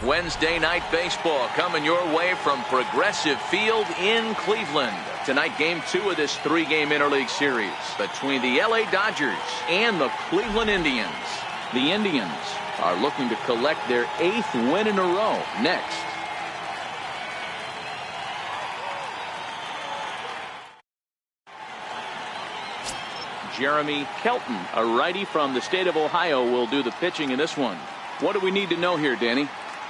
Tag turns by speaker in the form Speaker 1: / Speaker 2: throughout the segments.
Speaker 1: Wednesday night baseball coming your way from Progressive Field in Cleveland. Tonight, game 2 of this 3-game interleague series between the LA Dodgers and the Cleveland Indians. The Indians are looking to collect their 8th win in a row next. Jeremy Kelton, a righty from the state of Ohio, will do the pitching in this one. What do we need to know here, Danny?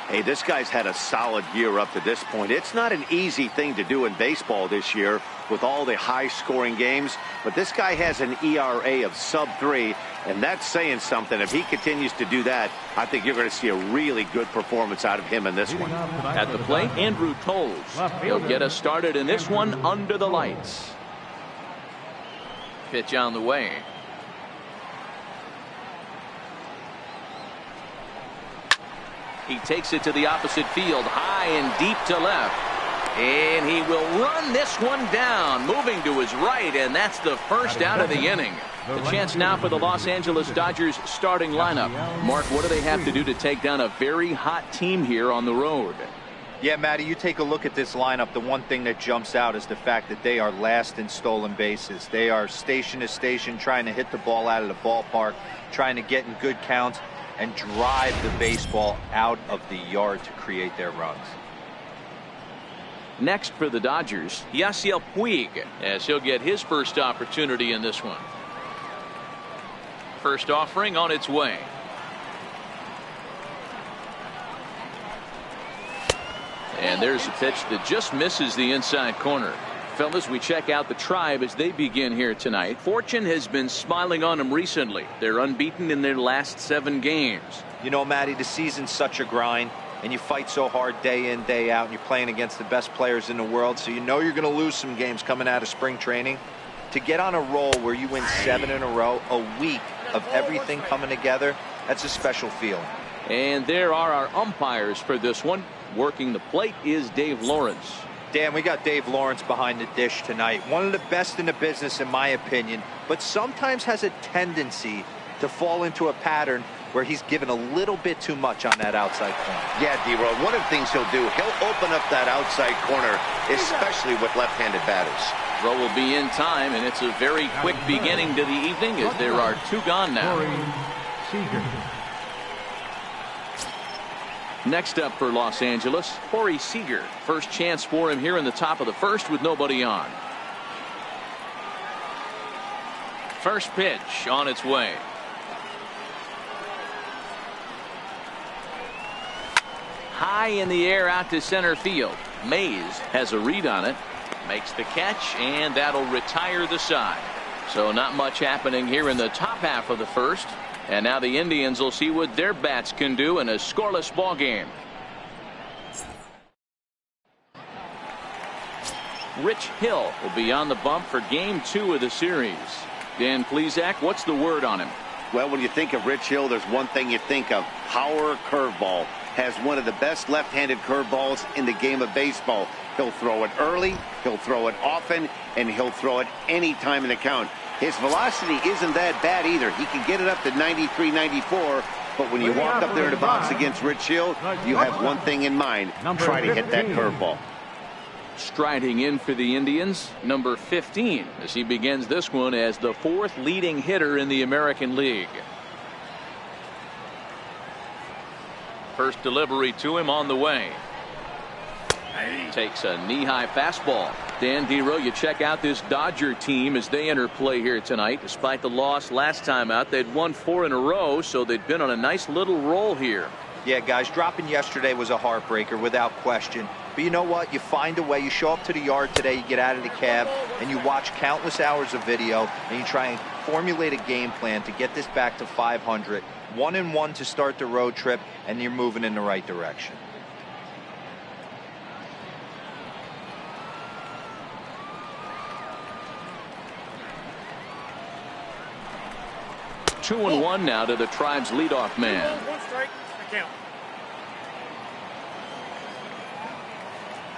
Speaker 2: Hey, this guy's had a solid year up to this point. It's not an easy thing to do in baseball this year with all the high-scoring games, but this guy has an ERA of sub-3, and that's saying something. If he continues to do that, I think you're going to see a really good performance out of him in this one.
Speaker 1: At the plate, Andrew Toles. He'll get us started in this one under the lights. Pitch on the way. He takes it to the opposite field, high and deep to left. And he will run this one down, moving to his right, and that's the first out of the inning. The chance now for the Los Angeles Dodgers starting lineup. Mark, what do they have to do to take down a very hot team here on the road?
Speaker 3: Yeah, Matty, you take a look at this lineup. The one thing that jumps out is the fact that they are last in stolen bases. They are station to station trying to hit the ball out of the ballpark, trying to get in good counts and drive the baseball out of the yard to create their runs.
Speaker 1: Next for the Dodgers, Yasiel Puig, as he'll get his first opportunity in this one. First offering on its way. And there's a pitch that just misses the inside corner. Fellas, we check out the Tribe as they begin here tonight. Fortune has been smiling on them recently. They're unbeaten in their last 7 games.
Speaker 3: You know, Matty, the season's such a grind, and you fight so hard day in, day out, and you're playing against the best players in the world, so you know you're going to lose some games coming out of spring training. To get on a roll where you win 7 in a row, a week of everything coming together, that's a special feeling.
Speaker 1: And there are our umpires for this one. Working the plate is Dave Lawrence.
Speaker 3: Dan, we got Dave Lawrence behind the dish tonight. One of the best in the business, in my opinion, but sometimes has a tendency to fall into a pattern where he's given a little bit too much on that outside corner.
Speaker 2: Yeah, D-Road, one of the things he'll do, he'll open up that outside corner, especially with left-handed batters.
Speaker 1: Throw will be in time, and it's a very quick beginning to the evening as there are 2 gone now. Next up for Los Angeles, Corey Seager. First chance for him here in the top of the first with nobody on. First pitch on its way. High in the air out to center field. Mays has a read on it. Makes the catch, and that'll retire the side. So not much happening here in the top half of the first. And now the Indians will see what their bats can do in a scoreless ball game. Rich Hill will be on the bump for game 2 of the series. Dan Plesac, what's the word on him?
Speaker 2: Well, when you think of Rich Hill, there's one thing you think of. Power curveball. Has one of the best left-handed curveballs in the game of baseball. He'll throw it early, he'll throw it often, and he'll throw it any time in the count. His velocity isn't that bad either. He can get it up to 93, 94, but when you walk up there in the box against Rich Hill, you have one thing in mind. Try to hit that curveball.
Speaker 1: Striding in for the Indians, number 15, as he begins this one as the 4th leading hitter in the American League. First delivery to him on the way. Takes a knee-high fastball. Dan Dero, you check out this Dodger team as they enter play here tonight. Despite the loss last time out, they'd won 4 in a row, so they'd been on a nice little roll here.
Speaker 3: Yeah, guys, dropping yesterday was a heartbreaker without question. But you know what? You find a way. You show up to the yard today, you get out of the cab, and you watch countless hours of video, and you try and formulate a game plan to get this back to 500. 1-1 to start the road trip, and you're moving in the right direction.
Speaker 1: Two and 1 now to the Tribe's leadoff man.
Speaker 4: 1 strike, count.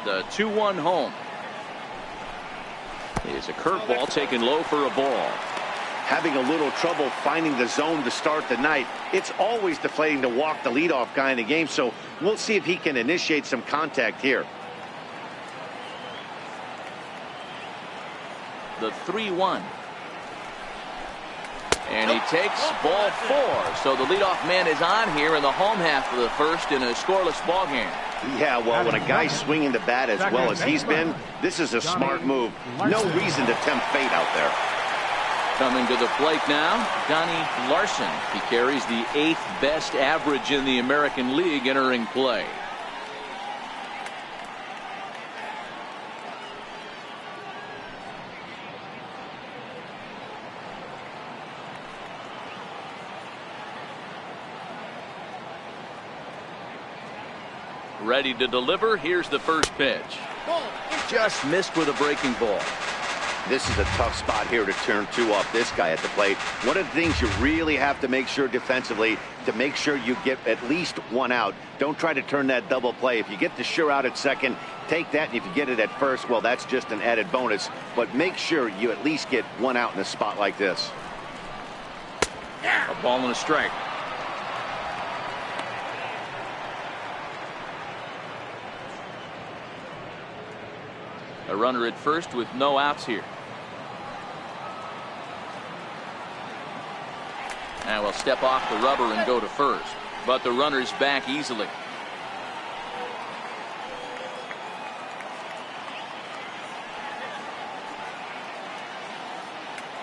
Speaker 1: The 2-1 home. Is a curveball taken low for a ball.
Speaker 2: having a little trouble finding the zone to start the night. It's always deflating to walk the leadoff guy in the game, so we'll see if he can initiate some contact here.
Speaker 1: The 3-1. And he takes ball 4. So the leadoff man is on here in the home half of the first in a scoreless ball game.
Speaker 2: Yeah, well, when a guy's swinging the bat as well as he's been, this is a smart move. No reason to tempt fate out there.
Speaker 1: Coming to the plate now, Donnie Larson. He carries the 8th best average in the American League entering play. Ready to deliver. Here's the first pitch. Just missed with a breaking ball.
Speaker 2: This is a tough spot here to turn 2 off this guy at the plate. One of the things you really have to make sure defensively, to make sure you get at least 1 out. Don't try to turn that double play. If you get the sure out at second, take that, and if you get it at first, well, that's just an added bonus. But make sure you at least get 1 out in a spot like this.
Speaker 1: A ball and a strike. A runner at first with no outs here. Now we'll step off the rubber and go to first. But the runner's back easily.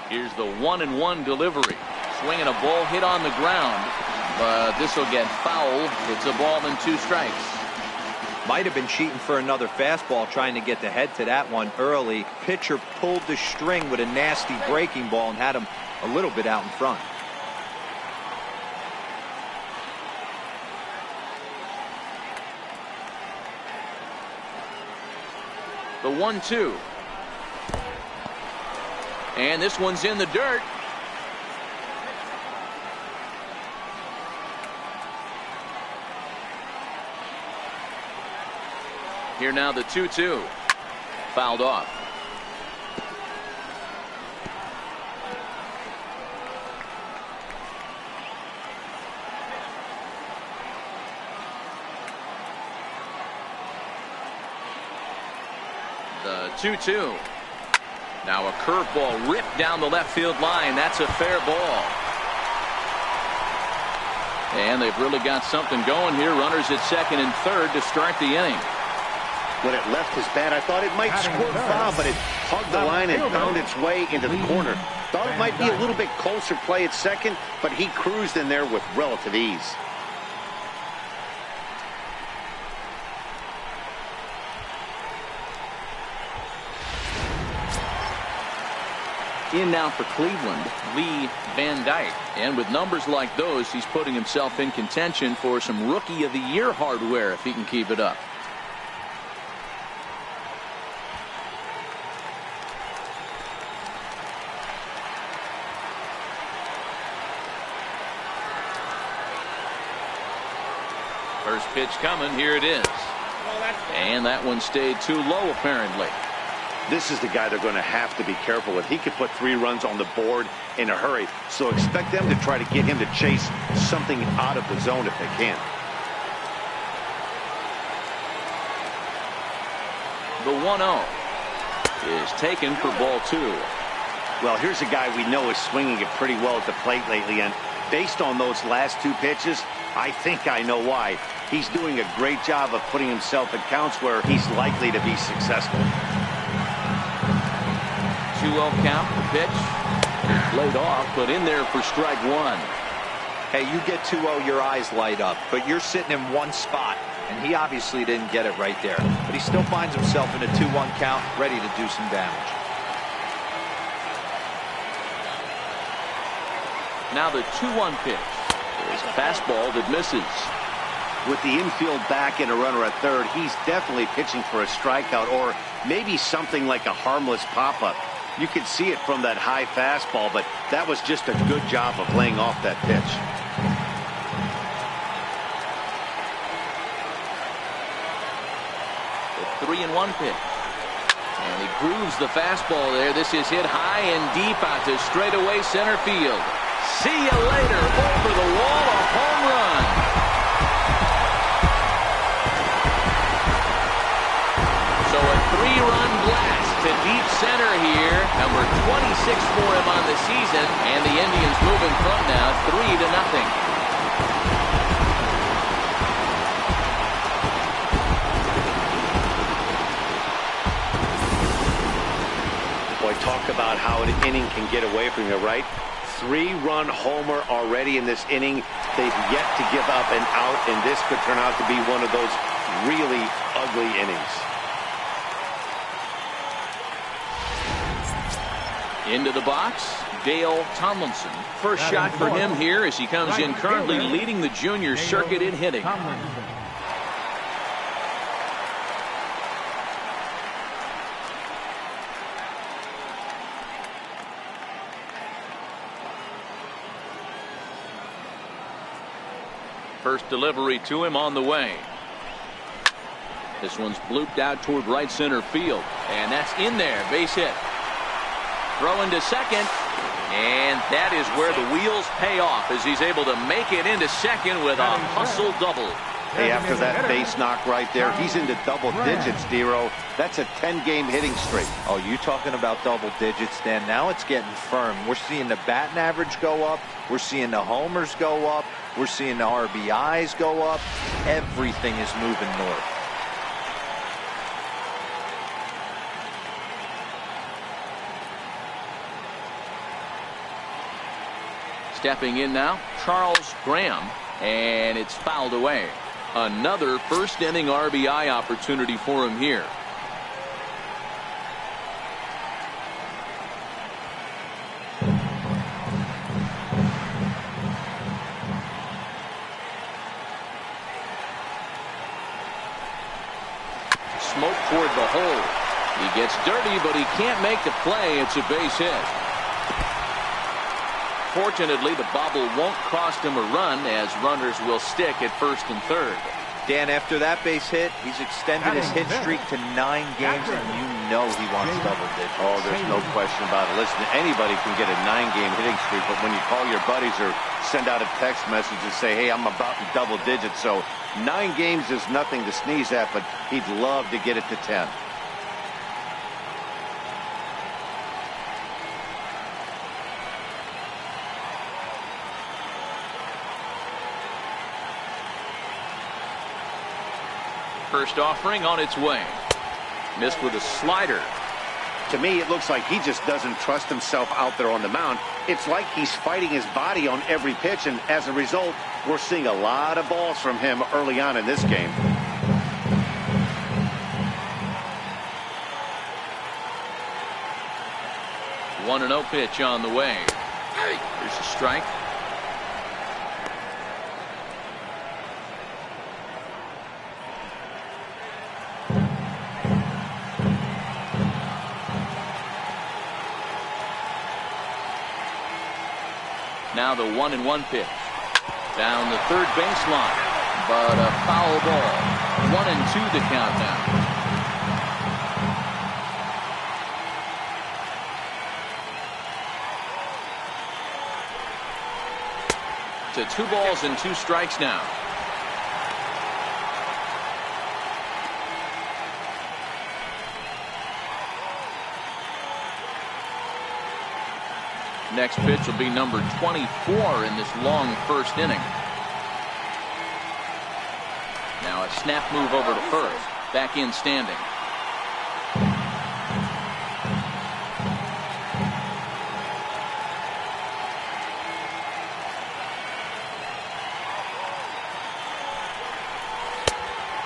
Speaker 1: Here's the 1-1 delivery. Swinging a ball hit on the ground. But this will get fouled. It's a ball and 2 strikes.
Speaker 3: Might have been cheating for another fastball, trying to get the head to that one early. Pitcher pulled the string with a nasty breaking ball and had him a little bit out in front.
Speaker 1: The 1-2. And this one's in the dirt. Here now the 2-2. Fouled off. The 2-2. Now a curveball ripped down the left field line. That's a fair ball. And they've really got something going here. Runners at second and third to start the inning.
Speaker 2: When it left his bat, I thought it might squirt foul, but it hugged the line and found its way into the corner. Thought it might be a little bit closer play at second, but he cruised in there with relative ease.
Speaker 1: In now for Cleveland, Lee Van Dyke. And with numbers like those, he's putting himself in contention for some Rookie of the Year hardware if he can keep it up. First pitch coming. Here it is. And that one stayed too low, apparently.
Speaker 2: This is the guy they're going to have to be careful with. He could put 3 runs on the board in a hurry. So expect them to try to get him to chase something out of the zone if they can.
Speaker 1: The 1-0 is taken for ball 2.
Speaker 2: Well, here's a guy we know is swinging it pretty well at the plate lately. And based on those last 2 pitches, I think I know why. He's doing a great job of putting himself in counts where he's likely to be successful.
Speaker 1: 2-0 count. The pitch is laid off, but in there for strike 1.
Speaker 3: Hey, you get 2-0, your eyes light up, but you're sitting in one spot, and he obviously didn't get it right there. But he still finds himself in a 2-1 count, ready to do some damage.
Speaker 1: Now the 2-1 pitch is a fastball that misses.
Speaker 2: With the infield back and a runner at third, he's definitely pitching for a strikeout or maybe something like a harmless pop-up. You could see it from that high fastball, but that was just a good job of laying off that pitch.
Speaker 1: The 3-1 pitch. And he grooves the fastball there. This is hit high and deep out to straightaway center field. See you later. Over the wall, a home run. So a 3-run blast to deep center here. Number 26 for him on the season. And the Indians moving front now 3-0.
Speaker 2: Talk about how an inning can get away from you, right? 3-run homer already in this inning. They've yet to give up an out, and this could turn out to be one of those really ugly innings.
Speaker 1: Into the box, Dale Tomlinson. First shot for him here as he comes in currently leading the junior circuit in hitting. First delivery to him on the way. This one's blooped out toward right center field. And that's in there. Base hit. Throw into second. And that is where the wheels pay off as he's able to make it into second with a hustle double.
Speaker 2: Hey, after that base knock right there, he's into double digits, Dero. That's a 10-game hitting streak.
Speaker 3: Oh, you talking about double digits, Dan? Now it's getting firm. We're seeing the batting average go up. We're seeing the homers go up. We're seeing the RBIs go up. Everything is moving north.
Speaker 1: Stepping in now, Charles Graham, and it's fouled away. Another first inning RBI opportunity for him here. Smoke toward the hole. He gets dirty, but he can't make the play. It's a base hit. Fortunately, the bobble won't cost him a run as runners will stick at first and third.
Speaker 3: Dan, after that base hit, he's extended his hit streak to 9 games, and you know he wants double digits.
Speaker 2: Oh, there's no question about it. Listen, anybody can get a 9-game hitting streak, but when you call your buddies or send out a text message and say, hey, I'm about to double digits, so 9 games is nothing to sneeze at, but he'd love to get it to 10.
Speaker 1: First offering on its way. Missed with a slider.
Speaker 2: To me, it looks like he just doesn't trust himself out there on the mound. It's like he's fighting his body on every pitch, and as a result, we're seeing a lot of balls from him early on in this game.
Speaker 1: One and 0 pitch on the way. Here's a strike. Now the 1-1 pitch. Down the third baseline. But a foul ball. 1-2 the count now. To 2 balls and 2 strikes now. Next pitch will be number 24 in this long first inning. Now a snap move over to first. Back in standing.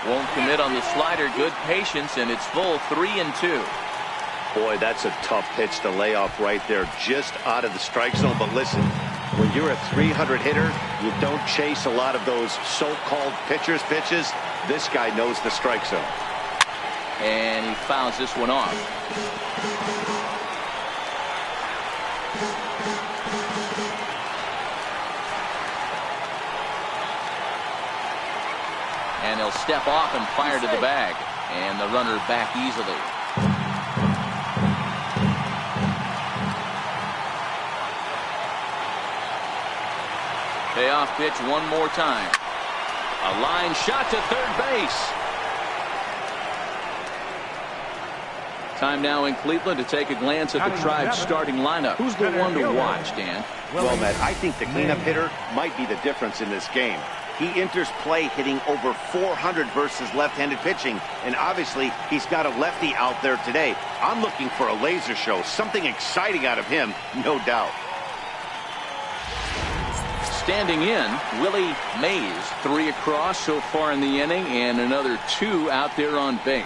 Speaker 1: Won't commit on the slider. Good patience, and it's full 3-2.
Speaker 2: Boy, that's a tough pitch to lay off right there, just out of the strike zone. But listen, when you're a 300 hitter, you don't chase a lot of those so-called pitchers' pitches. This guy knows the strike zone.
Speaker 1: And he fouls this one off. And he'll step off and fire to the bag. And the runner back easily. Payoff pitch one more time. A line shot to third base. Time now in Cleveland to take a glance at the Tribe's starting lineup. Who's the one to watch, Dan?
Speaker 2: Well, Matt, I think the cleanup hitter might be the difference in this game. He enters play hitting over 400 versus left-handed pitching, and obviously he's got a lefty out there today. I'm looking for a laser show, something exciting out of him, no doubt.
Speaker 1: Standing in, Willie Mays, 3 across so far in the inning, and another 2 out there on base.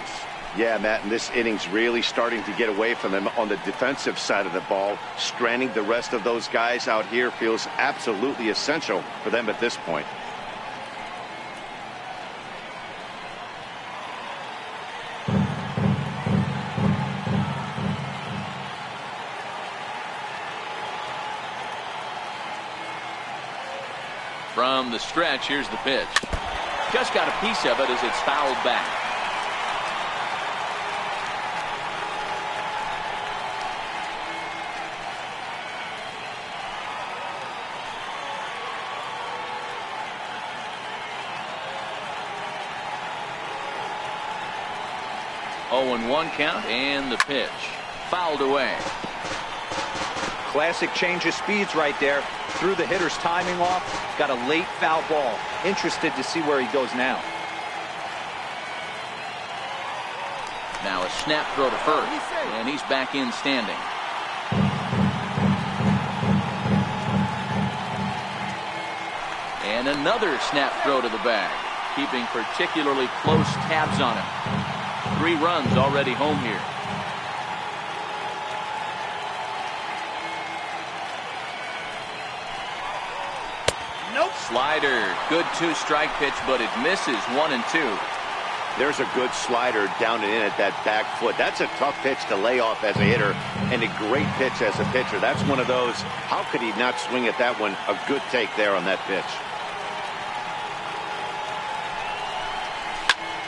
Speaker 2: Yeah, Matt, and this inning's really starting to get away from him on the defensive side of the ball. Stranding the rest of those guys out here feels absolutely essential for them at this point.
Speaker 1: From the stretch, here's the pitch. Just got a piece of it as it's fouled back. Oh, and 1 count, and the pitch fouled away.
Speaker 3: Classic change of speeds right there. Threw the hitter's timing off. Got a late foul ball. Interested to see where he goes now.
Speaker 1: Now a snap throw to first, and he's back in standing. And another snap throw to the bag, keeping particularly close tabs on him. 3 runs already home here.
Speaker 2: Nope.
Speaker 1: Slider, good 2-strike pitch, but it misses 1 and 2.
Speaker 2: There's a good slider down and in at that back foot. That's a tough pitch to lay off as a hitter, and a great pitch as a pitcher. That's one of those, how could he not swing at that one? A good take there on that pitch.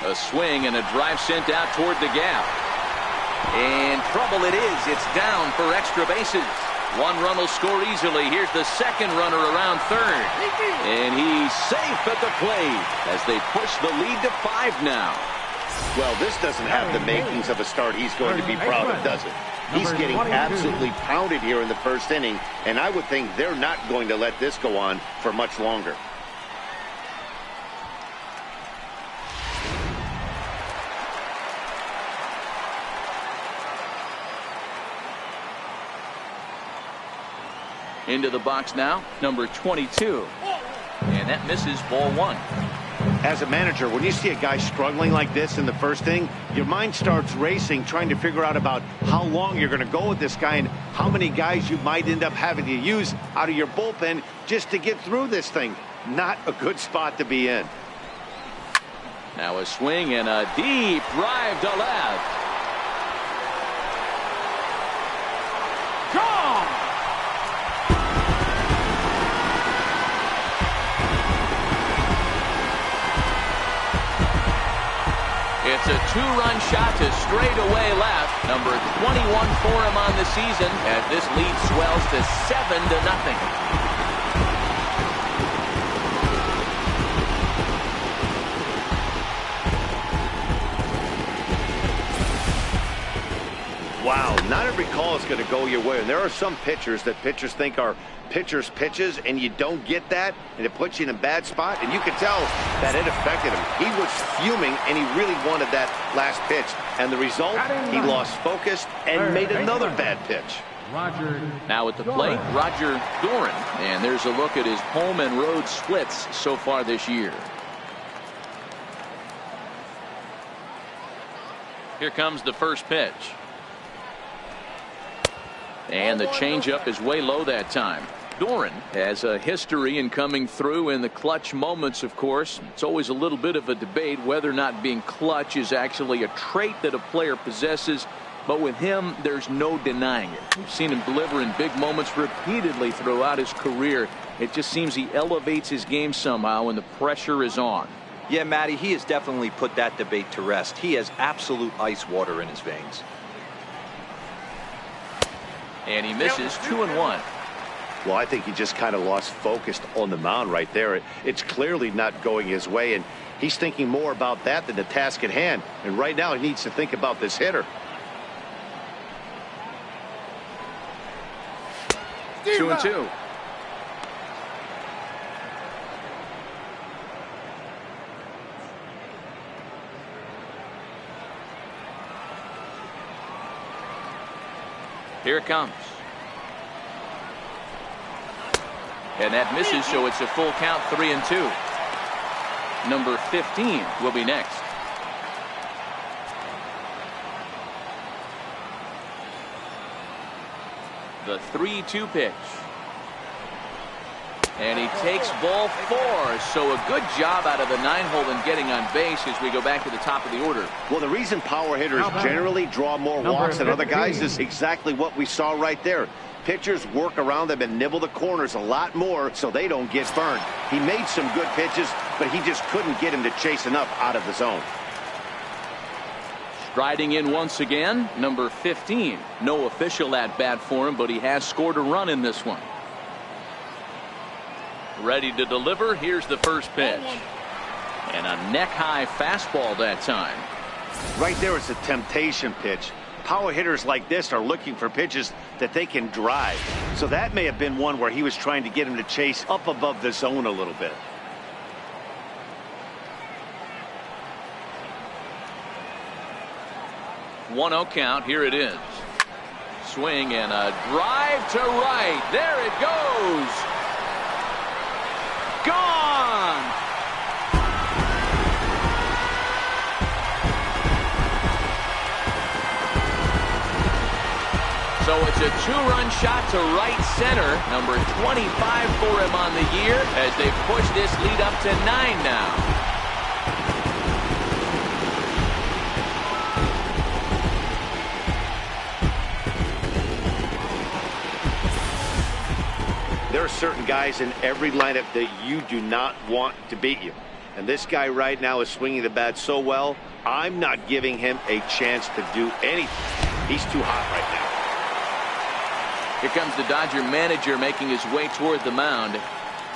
Speaker 1: A swing and a drive sent out toward the gap. And trouble it is. It's down for extra bases. 1 run will score easily. Here's the second runner around third. And he's safe at the plate as they push the lead to 5 now.
Speaker 2: Well, this doesn't have the makings of a start he's going to be proud of, does it? He's getting absolutely pounded here in the first inning, and I would think they're not going to let this go on for much longer.
Speaker 1: Into the box now, number 22. And that misses ball 1.
Speaker 2: As a manager, when you see a guy struggling like this in the first inning, your mind starts racing, trying to figure out about how long you're going to go with this guy and how many guys you might end up having to use out of your bullpen just to get through this thing. Not a good spot to be in.
Speaker 1: Now a swing and a deep drive to left. Gone! It's a 2-run shot to straightaway left. Number 21 for him on the season as this lead swells to 7-0.
Speaker 2: Wow, not every call is going to go your way. And there are some pitchers that pitchers think are pitchers' pitches, and you don't get that, and it puts you in a bad spot. And you could tell that it affected him. He was fuming, and he really wanted that last pitch. And the result, he lost focus and made another bad pitch.
Speaker 1: Now at the plate, Roger Doran. And there's a look at his home and road splits so far this year. Here comes the first pitch. And the changeup is way low that time. Doran has a history in coming through in the clutch moments, of course. It's always a little bit of a debate whether or not being clutch is actually a trait that a player possesses. But with him, there's no denying it. We've seen him deliver in big moments repeatedly throughout his career. It just seems he elevates his game somehow when the pressure is on.
Speaker 3: Yeah, Matty, he has definitely put that debate to rest. He has absolute ice water in his veins.
Speaker 1: And he misses 2-1.
Speaker 2: Well, I think he just kind of lost focus on the mound right there. It's clearly not going his way, and he's thinking more about that than the task at hand. And right now he needs to think about this hitter.
Speaker 1: 2-2. Here it comes. And that misses, so it's a full count, 3-2. Number 15 will be next. The 3-2 pitch. And he takes ball 4. So a good job out of the 9-hole in getting on base as we go back to the top of the order.
Speaker 2: Well, the reason power hitters generally draw more walks than other guys is exactly what we saw right there. Pitchers work around them and nibble the corners a lot more so they don't get burned. He made some good pitches, but he just couldn't get him to chase enough out of the zone.
Speaker 1: Striding in once again, number 15. No official at bat for him, but he has scored a run in this one. Ready to deliver. Here's the first pitch. And a neck-high fastball that time.
Speaker 2: Right there, it's a temptation pitch. Power hitters like this are looking for pitches that they can drive. So that may have been one where he was trying to get him to chase up above the zone a little bit.
Speaker 1: One-oh count. Here it is. Swing and a drive to right. There it goes. Gone. So it's a 2-run shot to right center. Number 25 for him on the year as they push this lead up to 9 now.
Speaker 2: There are certain guys in every lineup that you do not want to beat you. And this guy right now is swinging the bat so well, I'm not giving him a chance to do anything. He's too hot right now.
Speaker 1: Here comes the Dodger manager making his way toward the mound.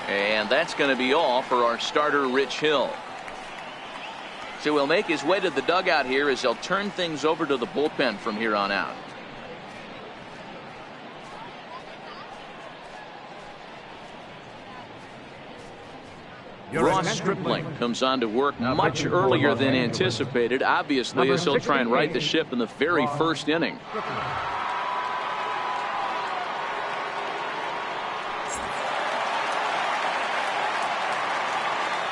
Speaker 1: And that's going to be all for our starter, Rich Hill. So he'll make his way to the dugout here as they'll turn things over to the bullpen from here on out. Ross Stripling comes on to work much earlier than anticipated, obviously, as he'll try and right the ship in the very first inning.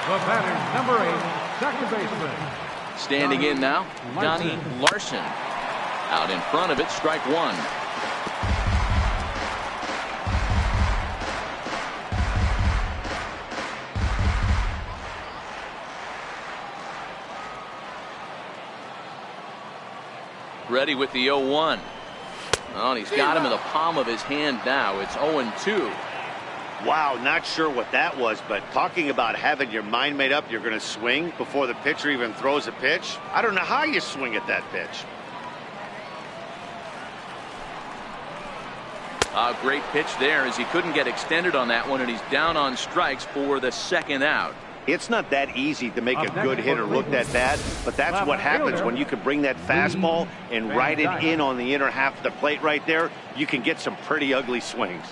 Speaker 4: The batter, number 8, second baseman.
Speaker 1: Standing in now, Donnie Larson. Out in front of it, strike one. Ready with the 0-1. Oh, and he's got him in the palm of his hand now. It's 0-2.
Speaker 2: Wow, not sure what that was, but talking about having your mind made up you're going to swing before the pitcher even throws a pitch. I don't know how you swing at that pitch.
Speaker 1: A great pitch there as he couldn't get extended on that one, and he's down on strikes for the second out.
Speaker 2: It's not that easy to make a good hitter look that bad, but that's what happens when you can bring that fastball and ride it in on the inner half of the plate right there. You can get some pretty ugly swings.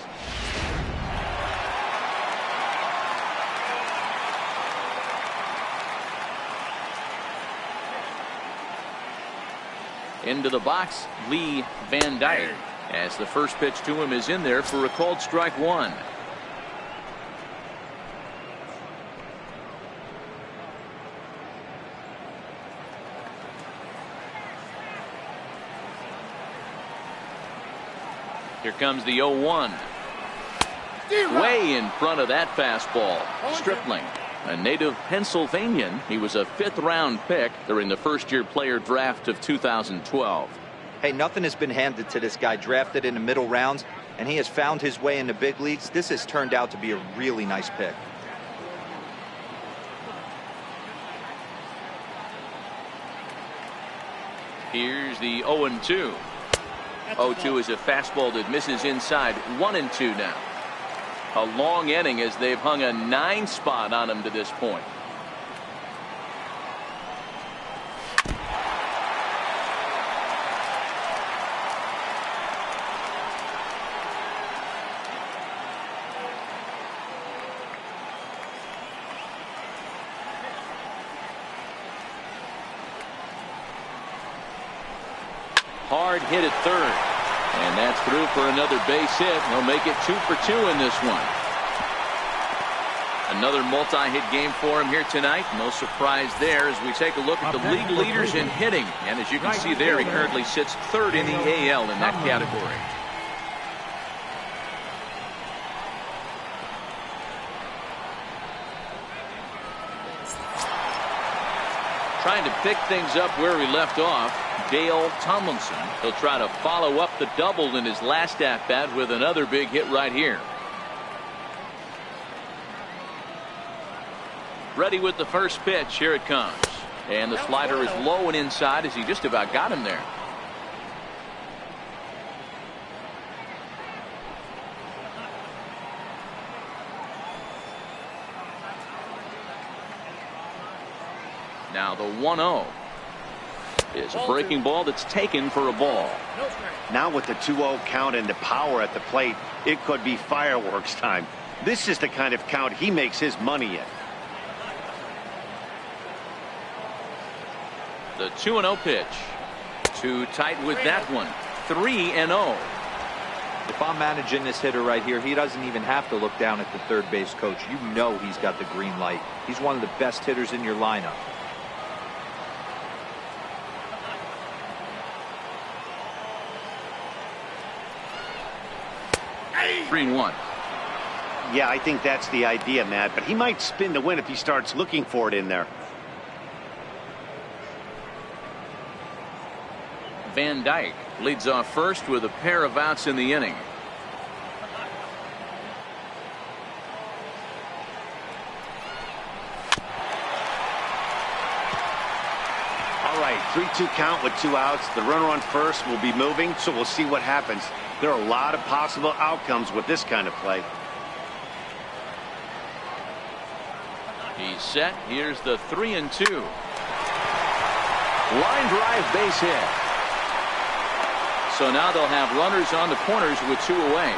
Speaker 1: Into the box, Lee Van Dyke, as the first pitch to him is in there for a called strike one. Here comes the 0-1. Way in front of that fastball. Stripling, a native Pennsylvanian. He was a 5th-round pick during the first-year player draft of 2012.
Speaker 3: Hey, nothing has been handed to this guy. Drafted in the middle rounds, and he has found his way in the big leagues. This has turned out to be a really nice pick.
Speaker 1: Here's the 0-2. 0-2 is a fastball that misses inside. 1-2 now. A long inning as they've hung a 9 spot on him to this point. Hard hit at third. And that's through for another base hit. He'll make it 2 for 2 in this one. Another multi-hit game for him here tonight. No surprise there as we take a look at the league leaders in hitting. And as you can see there, he currently sits 3rd in the AL in that category. Trying to pick things up where we left off, Dale Tomlinson. He'll try to follow up the double in his last at-bat with another big hit right here. Ready with the first pitch. Here it comes. And the slider is low and inside as he just about got him there. Now the 1-0 is a breaking ball that's taken for a ball.
Speaker 2: Now with the 2-0 count and the power at the plate, it could be fireworks time. This is the kind of count he makes his money in.
Speaker 1: The 2-0 pitch. Too tight with that one. 3-0.
Speaker 3: If I'm managing this hitter right here, he doesn't even have to look down at the third base coach. You know he's got the green light. He's one of the best hitters in your lineup.
Speaker 1: Three and one.
Speaker 2: Yeah, I think that's the idea, Matt, but he might spin to win if he starts looking for it in there.
Speaker 1: Van Dyke leads off first with a pair of outs in the inning.
Speaker 2: All right, 3-2 count with 2 outs. The runner on first will be moving, so we'll see what happens. There are a lot of possible outcomes with this kind of play.
Speaker 1: He's set. Here's the 3-2. Line drive base hit. So now they'll have runners on the corners with 2 away.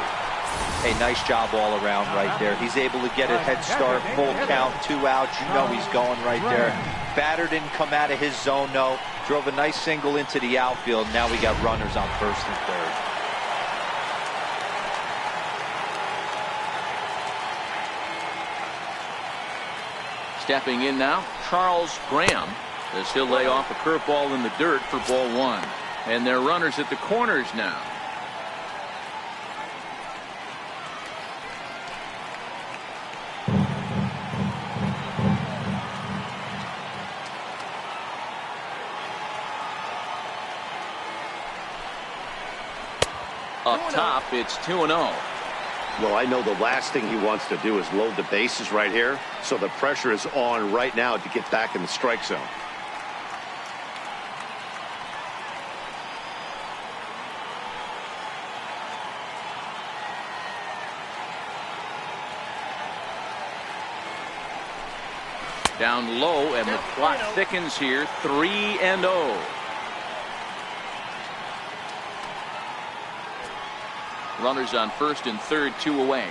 Speaker 3: Hey, nice job all around right there. He's able to get a head start, full count, 2 outs. You know he's going right there. Batter didn't come out of his zone, no. Drove a nice single into the outfield. Now we got runners on first and third.
Speaker 1: Stepping in now, Charles Graham, as he'll lay off a curveball in the dirt for ball 1. And they're runners at the corners now. Up top, it's 2-0.
Speaker 2: Well, I know the last thing he wants to do is load the bases right here, so the pressure is on right now to get back in the strike zone.
Speaker 1: Down low, and the clock thickens here. 3-0. Runners on first and third, 2 away.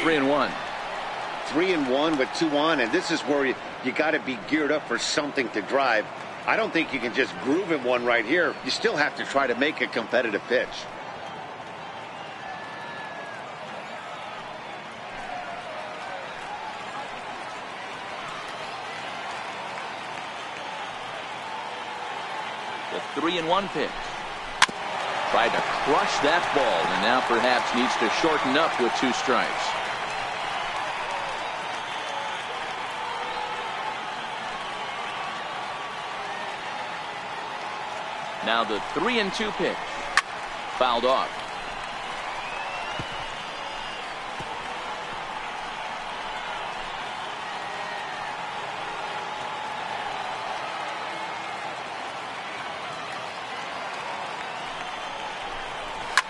Speaker 1: Three and one.
Speaker 2: 3-1 with 2 on, and this is where you got to be geared up for something to drive. I don't think you can just groove him one right here. You still have to try to make a competitive pitch.
Speaker 1: The 3-1 pitch. Tried to crush that ball, and now perhaps needs to shorten up with 2 strikes. Now the 3-2 pitch. Fouled off.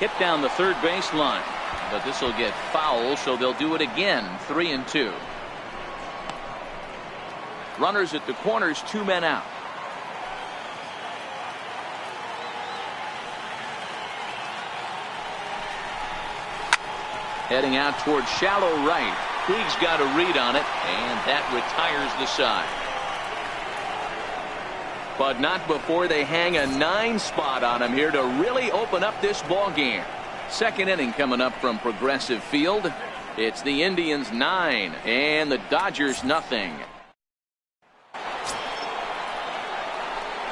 Speaker 1: hit down the third baseline. But this will get foul, so they'll do it again. 3-2. Runners at the corners, 2 men out. Heading out towards shallow right. Puig's got a read on it, and that retires the side. But not before they hang a 9 spot on him here to really open up this ball game. Second inning coming up from Progressive Field. It's the Indians 9 and the Dodgers nothing.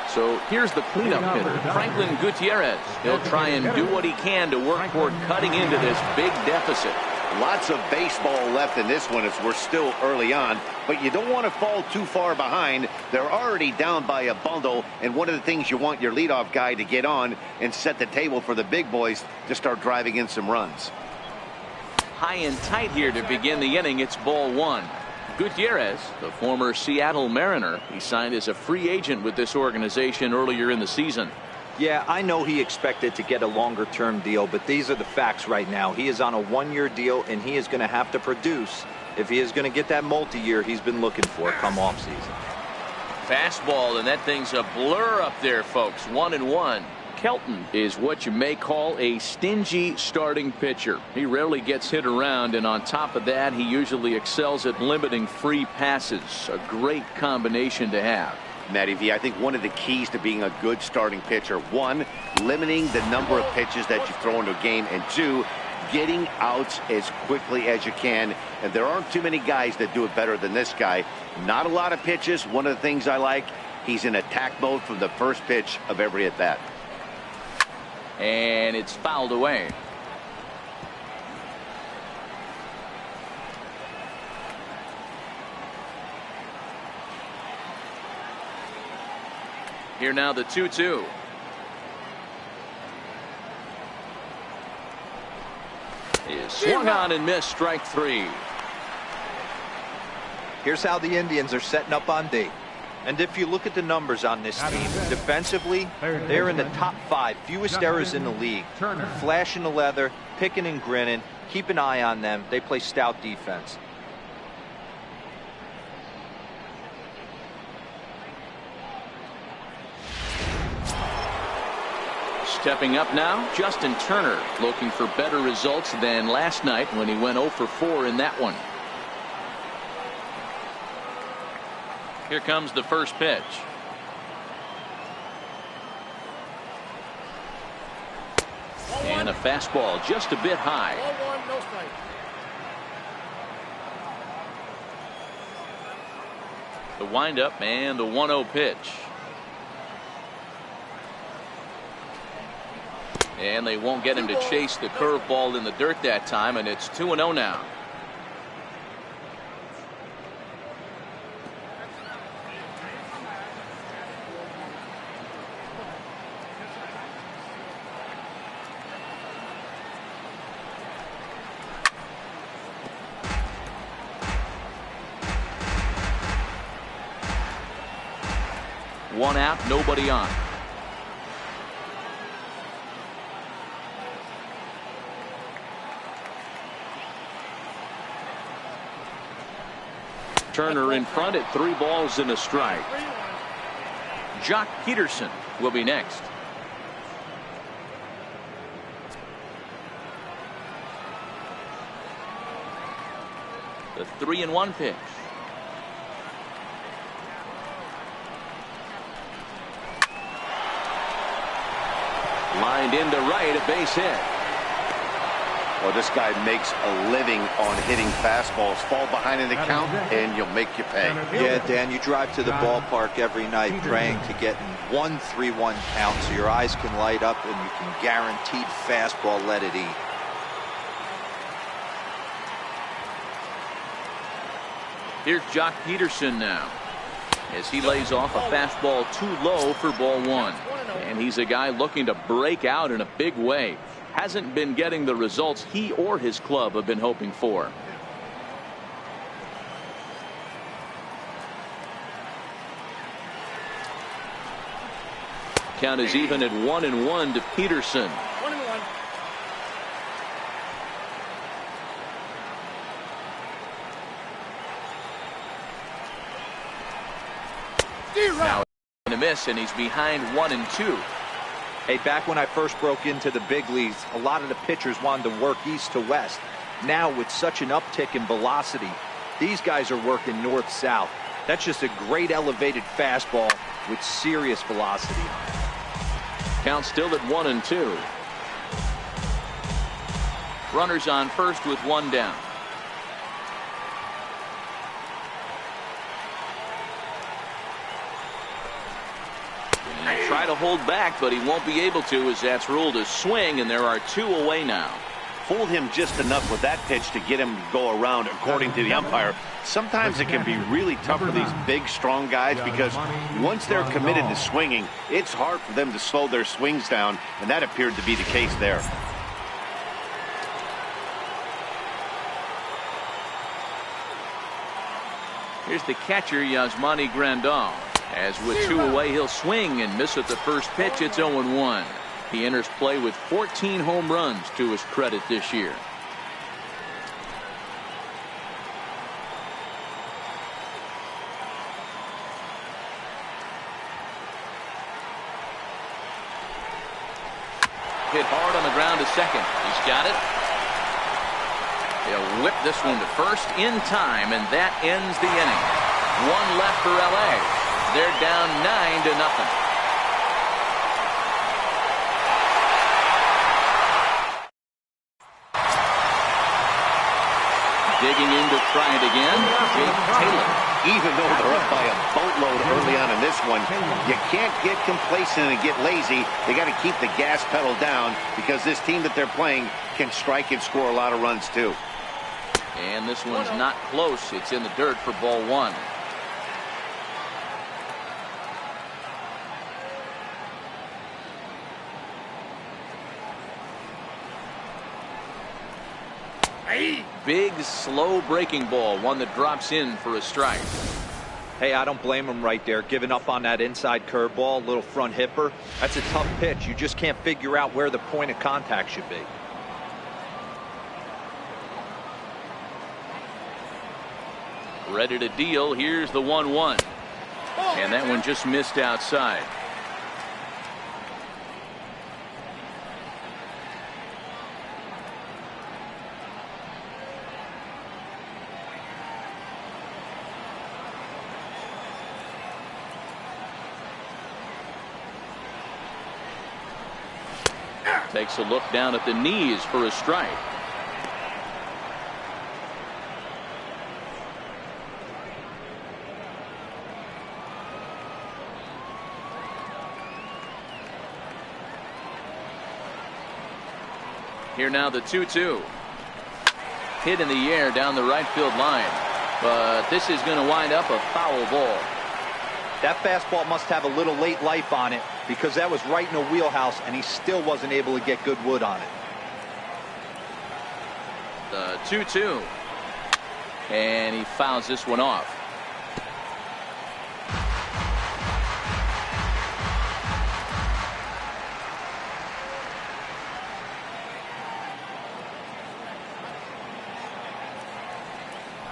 Speaker 1: So here's the cleanup hitter, Franklin Gutierrez. He'll try and do what he can to work toward cutting into this big deficit.
Speaker 2: Lots of baseball left in this one as we're still early on, but you don't want to fall too far behind. They're already down by a bundle, and one of the things you want your leadoff guy to get on and set the table for the big boys to start driving in some runs.
Speaker 1: High and tight here to begin the inning. It's ball 1. Gutierrez, the former Seattle Mariner, he signed as a free agent with this organization earlier in the season.
Speaker 3: Yeah, I know he expected to get a longer-term deal, but these are the facts right now. He is on a 1-year deal, and he is going to have to produce if he is going to get that multi-year he's been looking for come offseason.
Speaker 1: Fastball, and that thing's a blur up there, folks. 1-1. Kelton is what you may call a stingy starting pitcher. He rarely gets hit around, and on top of that, he usually excels at limiting free passes. A great combination to have.
Speaker 2: Matty V, I think one of the keys to being a good starting pitcher, 1, limiting the number of pitches that you throw into a game, and 2, getting outs as quickly as you can. And there aren't too many guys that do it better than this guy. Not a lot of pitches. One of the things I like, he's in attack mode from the first pitch of every at bat.
Speaker 1: And it's fouled away. Here now the 2-2. Is swung on and missed, strike 3.
Speaker 3: Here's how the Indians are setting up on D. And if you look at the numbers on this team, defensively, they're in the top 5, fewest errors in the league. Flashing the leather, picking and grinning, keep an eye on them. They play stout defense.
Speaker 1: Stepping up now, Justin Turner, looking for better results than last night when he went 0 for 4 in that one. Here comes the first pitch. And a fastball just a bit high. The windup and the 1-0 pitch. And they won't get him to chase the curveball in the dirt that time, and it's 2-0 now. One out, nobody on. Turner in front at 3 balls and a strike. Jock Peterson will be next. The 3-1 pitch. Lined into right, a base hit.
Speaker 2: Well, this guy makes a living on hitting fastballs. Fall behind in the count, and you'll make you pay.
Speaker 3: Yeah, Dan, you drive to the ballpark every night praying to get in 1-3-1 count so your eyes can light up and you can guaranteed fastball let it eat.
Speaker 1: Here's Jock Peterson now, as he lays off a fastball too low for ball 1. And he's a guy looking to break out in a big way. Hasn't been getting the results he or his club have been hoping for. Count is even at 1-1 to Peterson. Now going to miss, and he's behind 1-2.
Speaker 3: Hey, back when I first broke into the big leagues, a lot of the pitchers wanted to work east to west. Now, with such an uptick in velocity, these guys are working north-south. That's just a great elevated fastball with serious velocity on it.
Speaker 1: Count still at 1-2. Runners on first with one down. And try to hold back, but he won't be able to, as that's ruled a swing, and there are 2 away now.
Speaker 2: Fooled him just enough with that pitch to get him to go around, according to the umpire. Sometimes it can be really tough for these big, strong guys because once they're committed to swinging, it's hard for them to slow their swings down, and that appeared to be the case there.
Speaker 1: Here's the catcher, Yasmani Grandal. As with 2 away, he'll swing and miss at the first pitch. It's 0-1. He enters play with 14 home runs to his credit this year. Hit hard on the ground to second. He's got it. He'll whip this one to first in time, and that ends the inning. 1 left for LA. They're down 9-0. Digging in to try it again, Jake Taylor.
Speaker 2: Even though they're up by a boatload early on in this one, you can't get complacent and get lazy. They got to keep the gas pedal down because this team that they're playing can strike and score a lot of runs too.
Speaker 1: And this one's not close. It's in the dirt for ball 1. Big, slow breaking ball. One that drops in for a strike.
Speaker 3: Hey, I don't blame him right there. Giving up on that inside curveball, little front hipper. That's a tough pitch. You just can't figure out where the point of contact should be.
Speaker 1: Ready to deal. Here's the 1-1. And that one just missed outside. Takes a look down at the knees for a strike. Here now the 2-2. Hit in the air down the right field line. But this is going to wind up a foul ball.
Speaker 3: That fastball must have a little late life on it because that was right in the wheelhouse and he still wasn't able to get good wood on it.
Speaker 1: The 2-2. And he fouls this one off.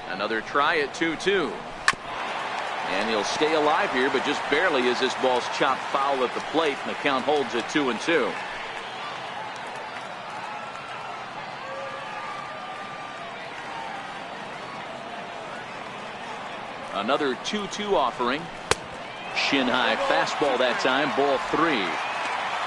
Speaker 1: Another try at 2-2. And he'll stay alive here, but just barely as this ball's chopped foul at the plate, and the count holds at 2-2. Another 2-2 offering. Shin high fastball that time, ball 3.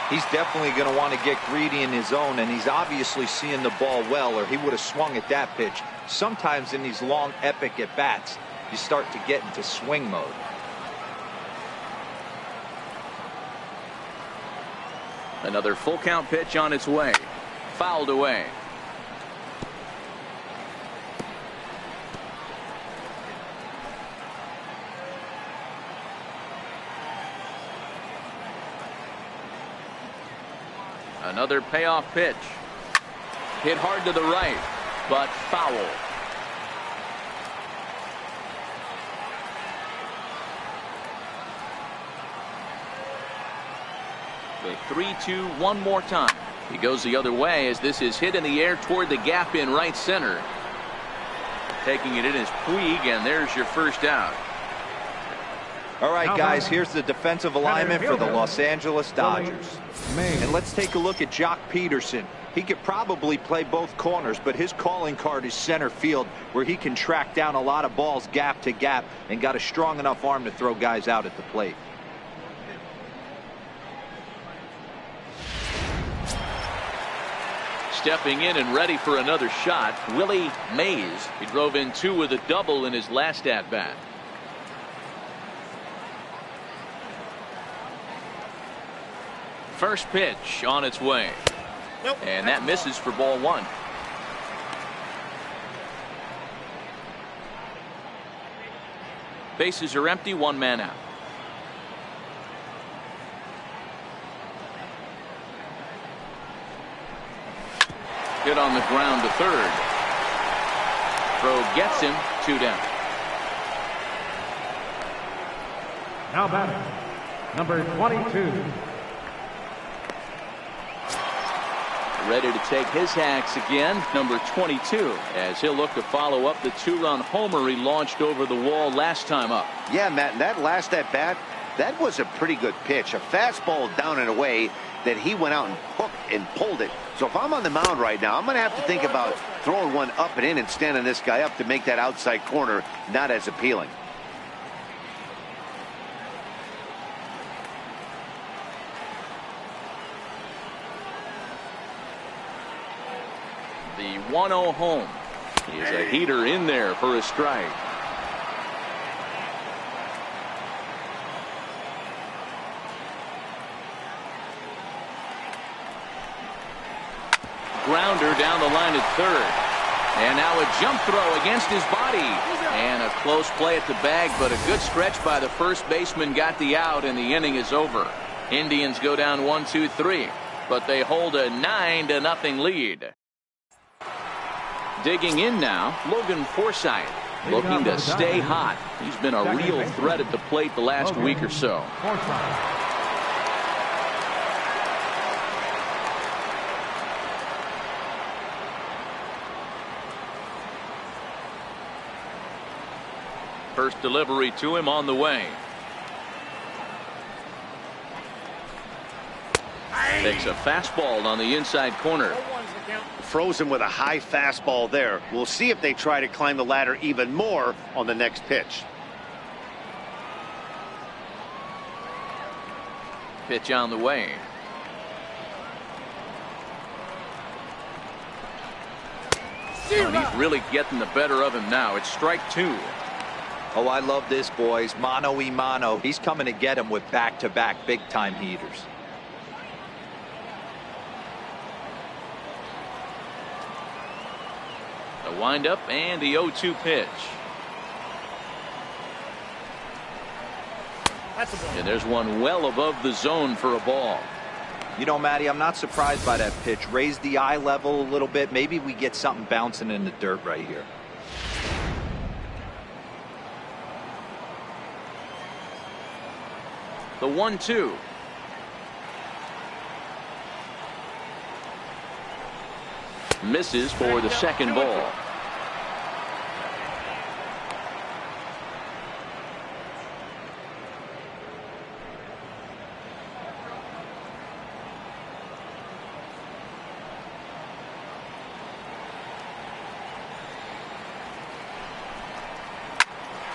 Speaker 3: He's definitely going to want to get greedy in his zone, and he's obviously seeing the ball well, or he would have swung at that pitch. Sometimes in these long, epic at-bats, you start to get into swing mode.
Speaker 1: Another full count pitch on its way. Fouled away. Another payoff pitch. Hit hard to the right, but foul. The 3-2 one more time. He goes the other way as this is hit in the air toward the gap in right center. Taking it in is Puig, and there's your first out.
Speaker 3: All right,
Speaker 4: Now
Speaker 3: guys,
Speaker 4: batting.
Speaker 3: here's the defensive alignment for the Los Angeles Dodgers. And let's take a look at Jock Peterson. He could probably play both corners, but his calling card is center field, where he can track down a lot of balls gap to gap and got a strong enough arm to throw guys out at the plate.
Speaker 1: Stepping in and ready for another shot, Willie Mays. He drove in 2 with a double in his last at-bat. First pitch on its way.
Speaker 5: Nope.
Speaker 1: And that misses for ball 1. Bases are empty, 1 man out. Hit on the ground to third. Throw gets him, 2 down.
Speaker 4: Now batting, number 22.
Speaker 1: Ready to take his hacks again, number 22, as he'll look to follow up the 2-run homer he launched over the wall last time up.
Speaker 2: Yeah, Matt, that last at bat, that was a pretty good pitch. A fastball down and away that he went out and hooked and pulled it. So if I'm on the mound right now, I'm going to have to think about throwing one up and in and standing this guy up to make that outside corner not as appealing.
Speaker 1: The 1-0 home. He is a heater in there for a strike. Grounder down the line at third. And now a jump throw against his body. And a close play at the bag, but a good stretch by the first baseman got the out, and the inning is over. Indians go down 1-2-3, but they hold a 9-0 lead. Digging in now, Logan Forsythe, looking to stay hot. He's been a real threat at the plate the last week or so. First delivery to him on the way. Takes a fastball on the inside corner.
Speaker 2: Frozen with a high fastball there. We'll see if they try to climb the ladder even more on the next pitch.
Speaker 1: Pitch on the way. And he's really getting the better of him now. It's strike 2.
Speaker 3: Oh, I love this, boys. Mano-y-mano. He's coming to get him with back-to-back big-time heaters.
Speaker 1: The windup and the 0-2 pitch.
Speaker 5: That's a ball.
Speaker 1: And there's one well above the zone for a ball.
Speaker 3: You know, Matty, I'm not surprised by that pitch. Raise the eye level a little bit. Maybe we get something bouncing in the dirt right here.
Speaker 1: The 1-2. Misses for the second ball.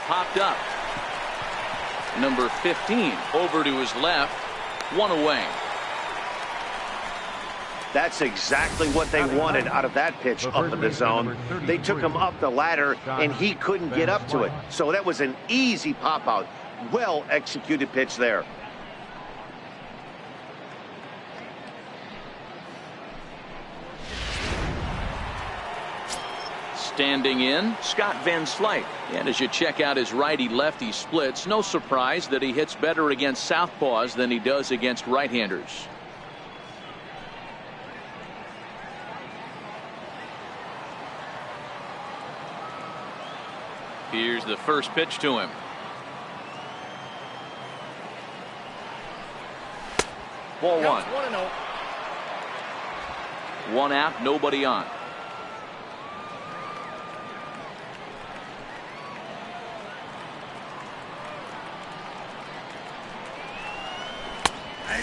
Speaker 1: Popped up. Number 15 over to his left. 1 away.
Speaker 2: That's exactly what they wanted out of that pitch up in the zone. They took him up the ladder, and he couldn't get up to it. So that was an easy pop-out. Well-executed pitch there.
Speaker 1: Standing in, Scott Van Slyke. And as you check out his righty-lefty splits, no surprise that he hits better against southpaws than he does against right-handers. Here's the first pitch to him. Ball 1.
Speaker 5: 1-0.
Speaker 1: 1 out, nobody on.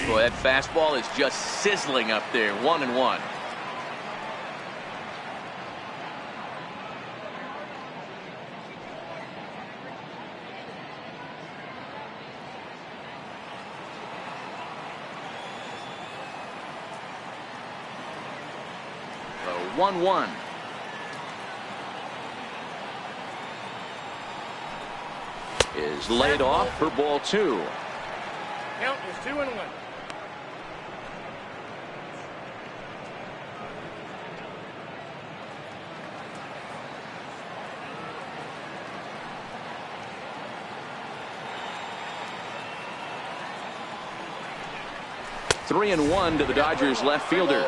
Speaker 1: Boy, that fastball is just sizzling up there. 1-1. So 1-1. Is laid off for ball 2.
Speaker 5: Count is 2-1.
Speaker 1: 3-1 to the Dodgers left fielder.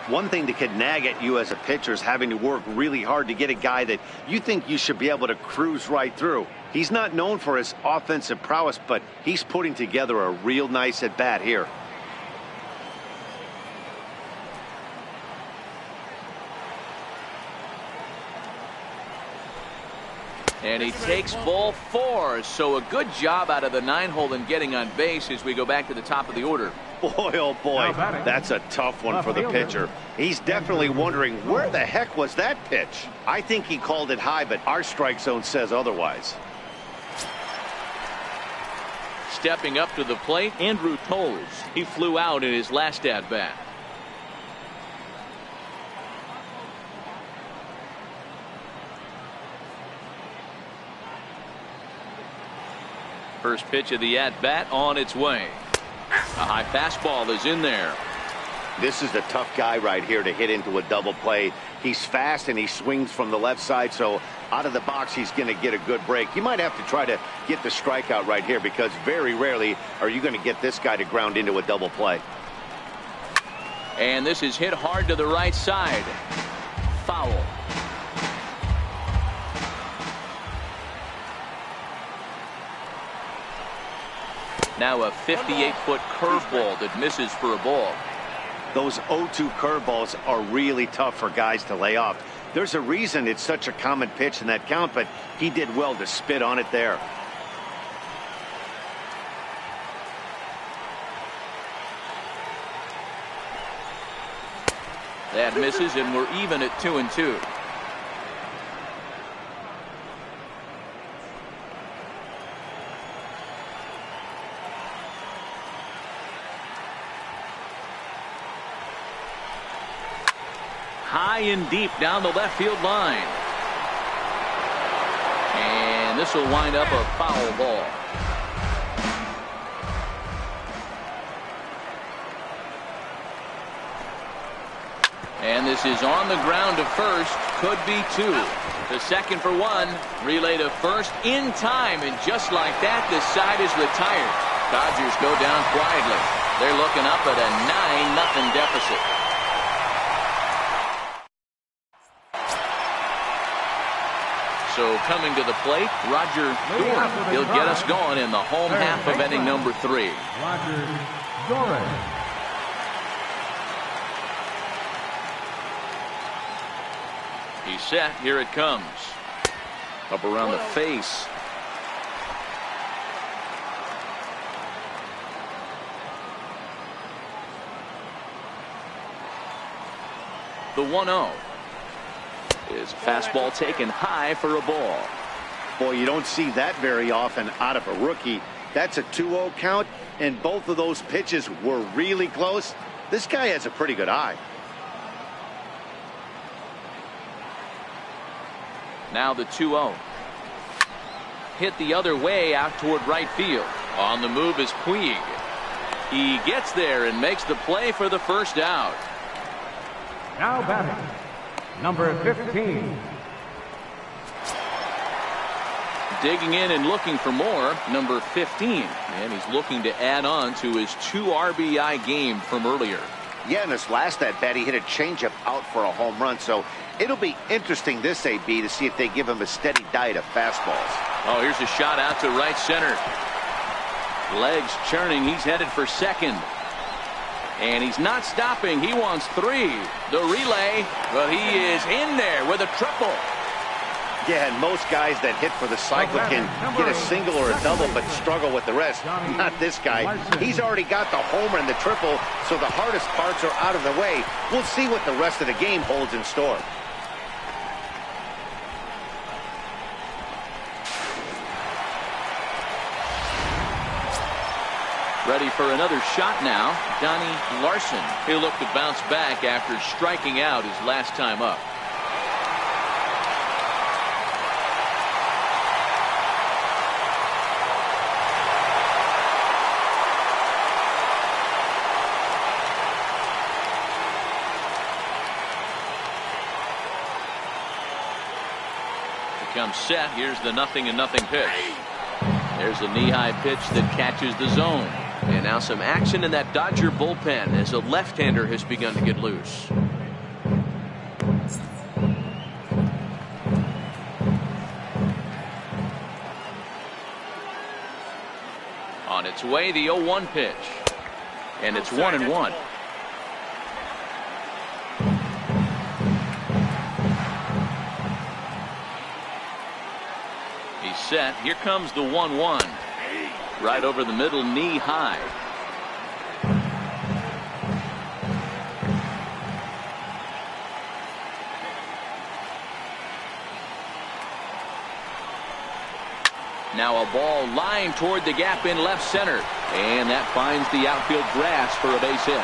Speaker 2: One thing that could nag at you as a pitcher is having to work really hard to get a guy that you think you should be able to cruise right through. He's not known for his offensive prowess, but he's putting together a real nice at-bat here.
Speaker 1: And he takes ball 4. So a good job out of the 9-hole in getting on base as we go back to the top of the order.
Speaker 2: Boy, oh boy, that's a tough one for the pitcher. He's definitely wondering, where the heck was that pitch? I think he called it high, but our strike zone says otherwise.
Speaker 1: Stepping up to the plate, Andrew Toles. He flew out in his last at-bat. First pitch of the at-bat on its way. A high fastball is in there.
Speaker 2: This is the tough guy right here to hit into a double play. He's fast and he swings from the left side, so out of the box he's going to get a good break. You might have to try to get the strikeout right here because very rarely are you going to get this guy to ground into a double play.
Speaker 1: And this is hit hard to the right side. Foul. Now a 58-foot curveball that misses for a ball.
Speaker 2: Those 0-2 curveballs are really tough for guys to lay off. There's a reason it's such a common pitch in that count, but he did well to spit on it there.
Speaker 1: That misses, and we're even at 2-2. High and deep down the left field line. And this will wind up a foul ball. And this is on the ground to first. Could be 2. The second for 1. Relay to first in time. And just like that, the side is retired. Dodgers go down quietly. They're looking up at a 9-0 deficit. So coming to the plate, Roger Doran. He'll get us going in the home half of inning number 3.
Speaker 4: Roger Doran.
Speaker 1: He's set. Here it comes. Up around the face. The 1-0. Is fastball taken high for a ball.
Speaker 2: Boy, you don't see that very often out of a rookie. That's a 2-0 count, and both of those pitches were really close. This guy has a pretty good eye.
Speaker 1: Now the 2-0. Hit the other way out toward right field. On the move is Puig. He gets there and makes the play for the first out.
Speaker 4: Now batting, number 15.
Speaker 1: Digging in and looking for more, number 15. And he's looking to add on to his 2 RBI game from earlier.
Speaker 2: Yeah, in his last at-bat, he hit a changeup out for a home run. So it'll be interesting this AB to see if they give him a steady diet of fastballs.
Speaker 1: Oh, here's a shot out to right center. Legs churning. He's headed for second. And he's not stopping. He wants 3. The relay, well, he is in there with a triple.
Speaker 2: Yeah, and most guys that hit for the cycle can get a single or a double but struggle with the rest. Not this guy. He's already got the homer and the triple, so the hardest parts are out of the way. We'll see what the rest of the game holds in store.
Speaker 1: Ready for another shot now, Donnie Larson. He'll look to bounce back after striking out his last time up. Comes set. Here's the 0-0 pitch. There's a knee-high pitch that catches the zone. And now some action in that Dodger bullpen as a left-hander has begun to get loose. On its way, the 0-1 pitch. And it's 1-1. Set. Here comes the 1-1. Right over the middle, knee high. Now a ball lined toward the gap in left center. And that finds the outfield grass for a base hit.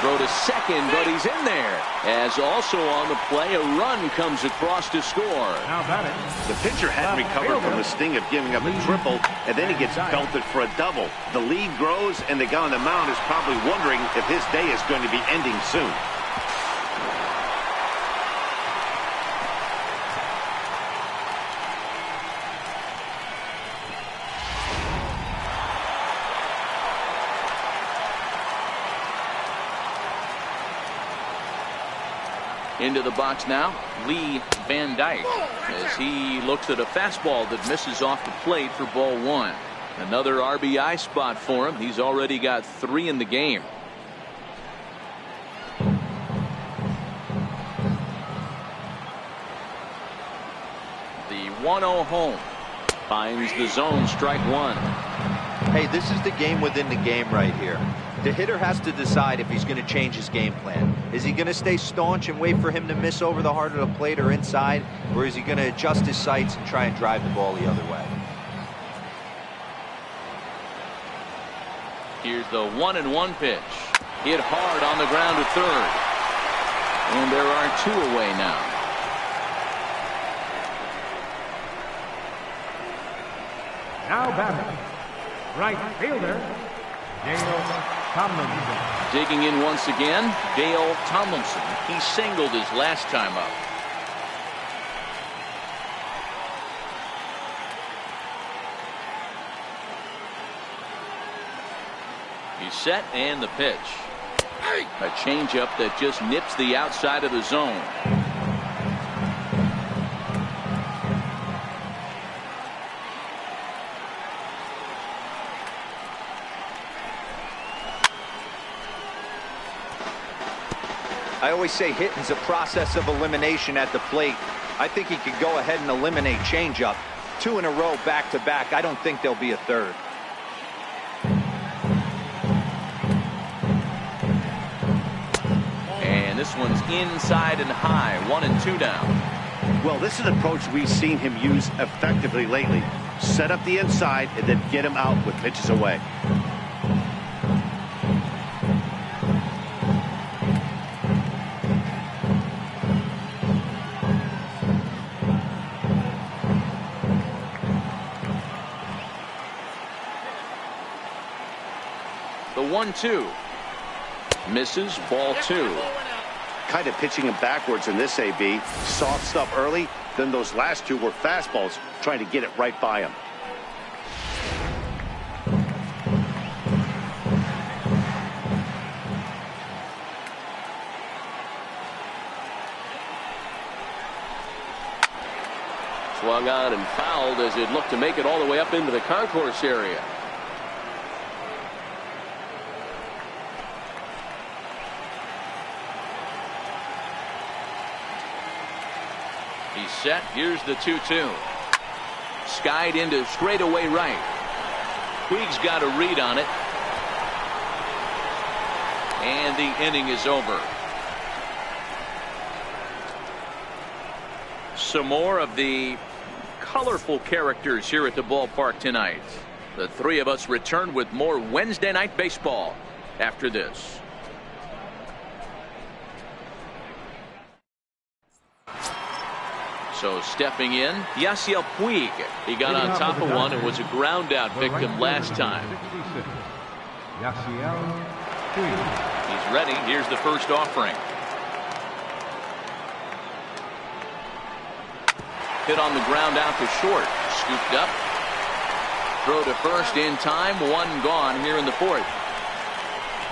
Speaker 1: Throw to second, but he's in there. As also on the play, a run comes across to score.
Speaker 2: The pitcher hadn't recovered from the sting of giving up a triple, and then he gets belted for a double. The lead grows, and the guy on the mound is probably wondering if his day is going to be ending soon.
Speaker 1: Into the box now, Lee Van Dyke, as he looks at a fastball that misses off the plate for ball one. Another RBI spot for him. He's already got 3 in the game. The 1-0 home finds the zone, strike one.
Speaker 3: Hey, this is the game within the game right here. The hitter has to decide if he's going to change his game plan. Is he going to stay staunch and wait for him to miss over the heart of the plate or inside, or is he going to adjust his sights and try and drive the ball the other way?
Speaker 1: Here's the 1-1 pitch. Hit hard on the ground to third. And there are 2 away now.
Speaker 4: Now batting, right fielder, Dale Tomlinson.
Speaker 1: Digging in once again, Dale Tomlinson. He singled his last time up. He's set, and the pitch. A changeup that just nips the outside of the zone.
Speaker 3: I always say hitting's a process of elimination at the plate. I think he could go ahead and eliminate changeup. 2 in a row back to back. I don't think there'll be a third.
Speaker 1: And this one's inside and high. 1-2 now.
Speaker 2: Well, this is an approach we've seen him use effectively lately. Set up the inside and then get him out with pitches away.
Speaker 1: The 1-2. Misses, ball 2.
Speaker 2: Kind of pitching him backwards in this AB. Soft stuff early, then those last 2 were fastballs, trying to get it right by him.
Speaker 1: Swung on and fouled as it looked to make it all the way up into the concourse area. He's set. Here's the 2-2. Skied into straightaway right. Puig's got a read on it. And the inning is over. Some more of the colorful characters here at the ballpark tonight. The three of us return with more Wednesday Night Baseball after this. So stepping in, Yasiel Puig. He got on top of one and was a ground out victim last time.
Speaker 4: Yasiel Puig.
Speaker 1: He's ready. Here's the first offering. Hit on the ground out to short. Scooped up. Throw to first in time. One gone here in the fourth.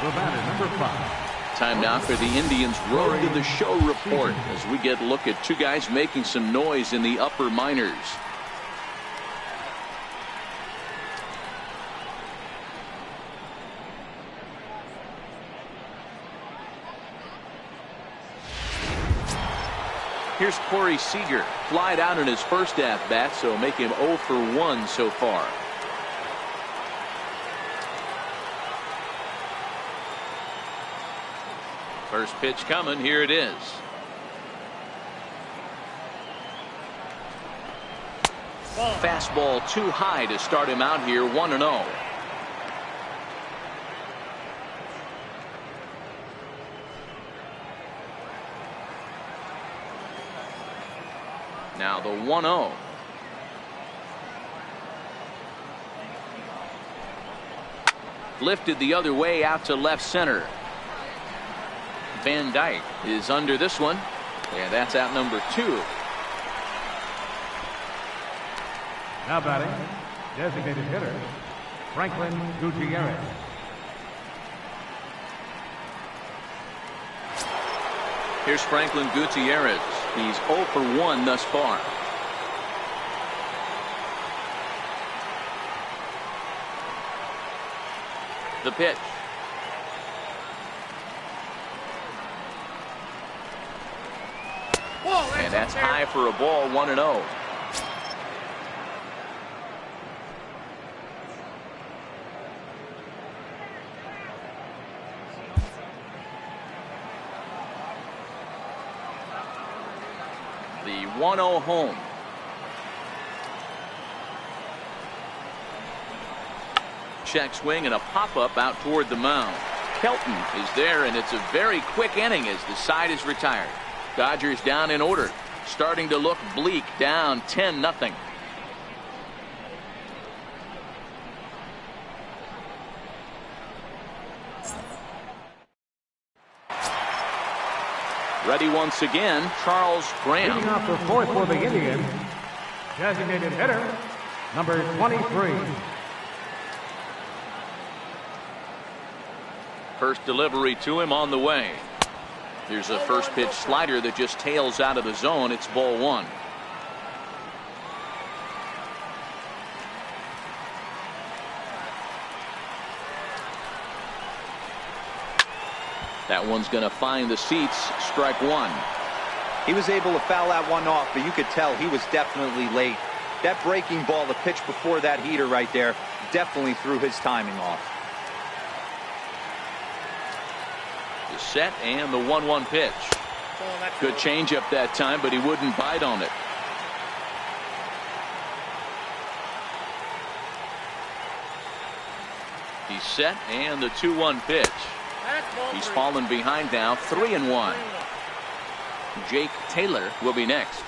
Speaker 4: The batter, number 5.
Speaker 1: Time now for the Indians Road to the Show report as we get a look at two guys making some noise in the upper minors. Here's Corey Seager. Flied out in his first at-bat, so make him 0 for 1 so far. First pitch coming. Here it is. Fastball too high to start him out here. 1-0. Now the 1-0. Lifted the other way out to left center. Van Dyke is under this one, and that's out number 2.
Speaker 4: Now batting, designated hitter, Franklin Gutierrez.
Speaker 1: Here's Franklin Gutierrez. He's 0 for 1 thus far. The pitch. And that's high for a ball. 1-0. The 1-0 home. Check swing and a pop-up out toward the mound. Kelton is there, and it's a very quick inning as the side is retired. Dodgers down in order. Starting to look bleak, down 10-0. Ready once again, Charles Graham.
Speaker 4: Leading off the fourth for the Indians, designated hitter, number 23.
Speaker 1: First delivery to him on the way. There's a first pitch slider that just tails out of the zone. It's ball 1. That one's going to find the seats. Strike 1.
Speaker 3: He was able to foul that one off, but you could tell he was definitely late. That breaking ball, the pitch before that heater right there, definitely threw his timing off.
Speaker 1: The set and the 1-1 pitch. Good changeup that time, but he wouldn't bite on it. He's set and the 2-1 pitch. He's fallen behind now. 3-1. Jake Taylor will be next.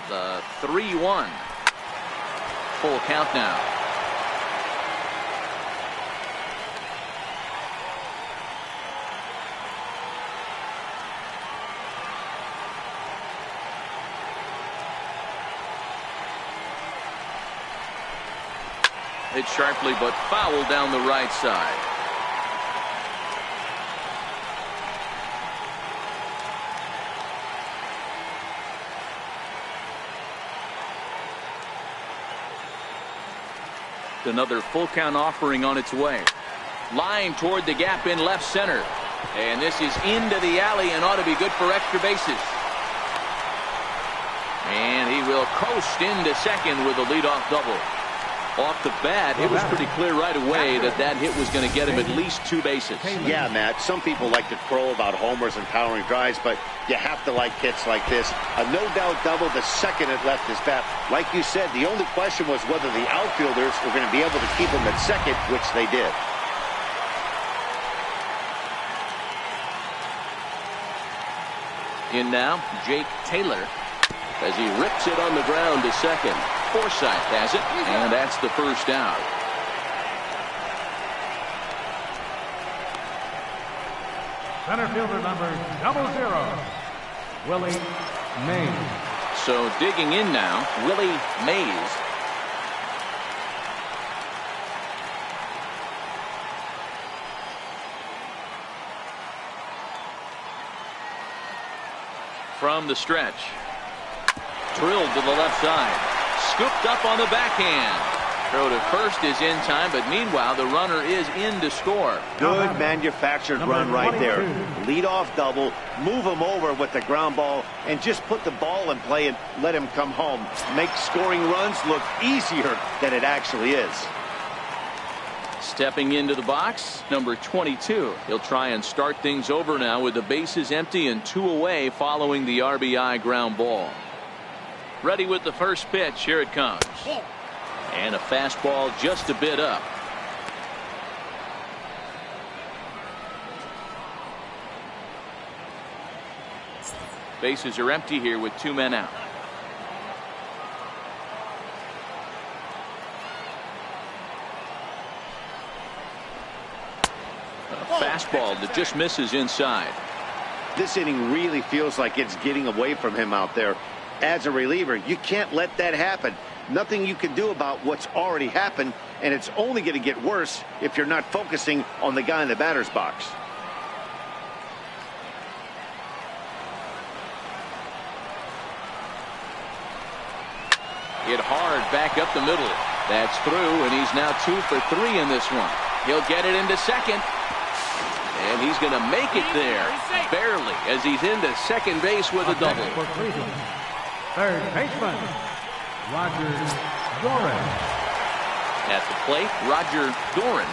Speaker 1: The 3-1. Full count now. Hit sharply but foul down the right side. Another full count offering on its way. Line toward the gap in left center. And this is into the alley and ought to be good for extra bases. And he will coast into second with a leadoff double. Off the bat, it was pretty clear right away that that hit was going to get him at least 2 bases.
Speaker 2: Yeah, Matt, some people like to crow about homers and powering drives, but you have to like hits like this. A no-doubt double the second it left his bat. Like you said, the only question was whether the outfielders were going to be able to keep him at second, which they did.
Speaker 1: In now, Jake Taylor, as he rips it on the ground to second. Forsythe has it, and that's the first out.
Speaker 4: Center fielder number 00, Willie Mays.
Speaker 1: So digging in now, Willie Mays. From the stretch. Drilled to the left side. Scooped up on the backhand. Throw to first is in time, but meanwhile the runner is in to score.
Speaker 2: Good manufactured run right there. Lead off double, move him over with the ground ball, and just put the ball in play and let him come home. Make scoring runs look easier than it actually is.
Speaker 1: Stepping into the box, number 22. He'll try and start things over now with the bases empty and 2 away following the RBI ground ball. Ready with the first pitch. Here it comes. And a fastball just a bit up. Bases are empty here with 2 men out. A fastball that just misses inside.
Speaker 2: This inning really feels like it's getting away from him out there. As a reliever, you can't let that happen. Nothing you can do about what's already happened, and it's only going to get worse if you're not focusing on the guy in the batter's box.
Speaker 1: Hit hard back up the middle. That's through, and he's now 2 for 3 in this one. He'll get it into second. And he's going to make it there, barely, as he's into second base with a double.
Speaker 4: Third baseman, Roger Doran.
Speaker 1: At the plate, Roger Doran.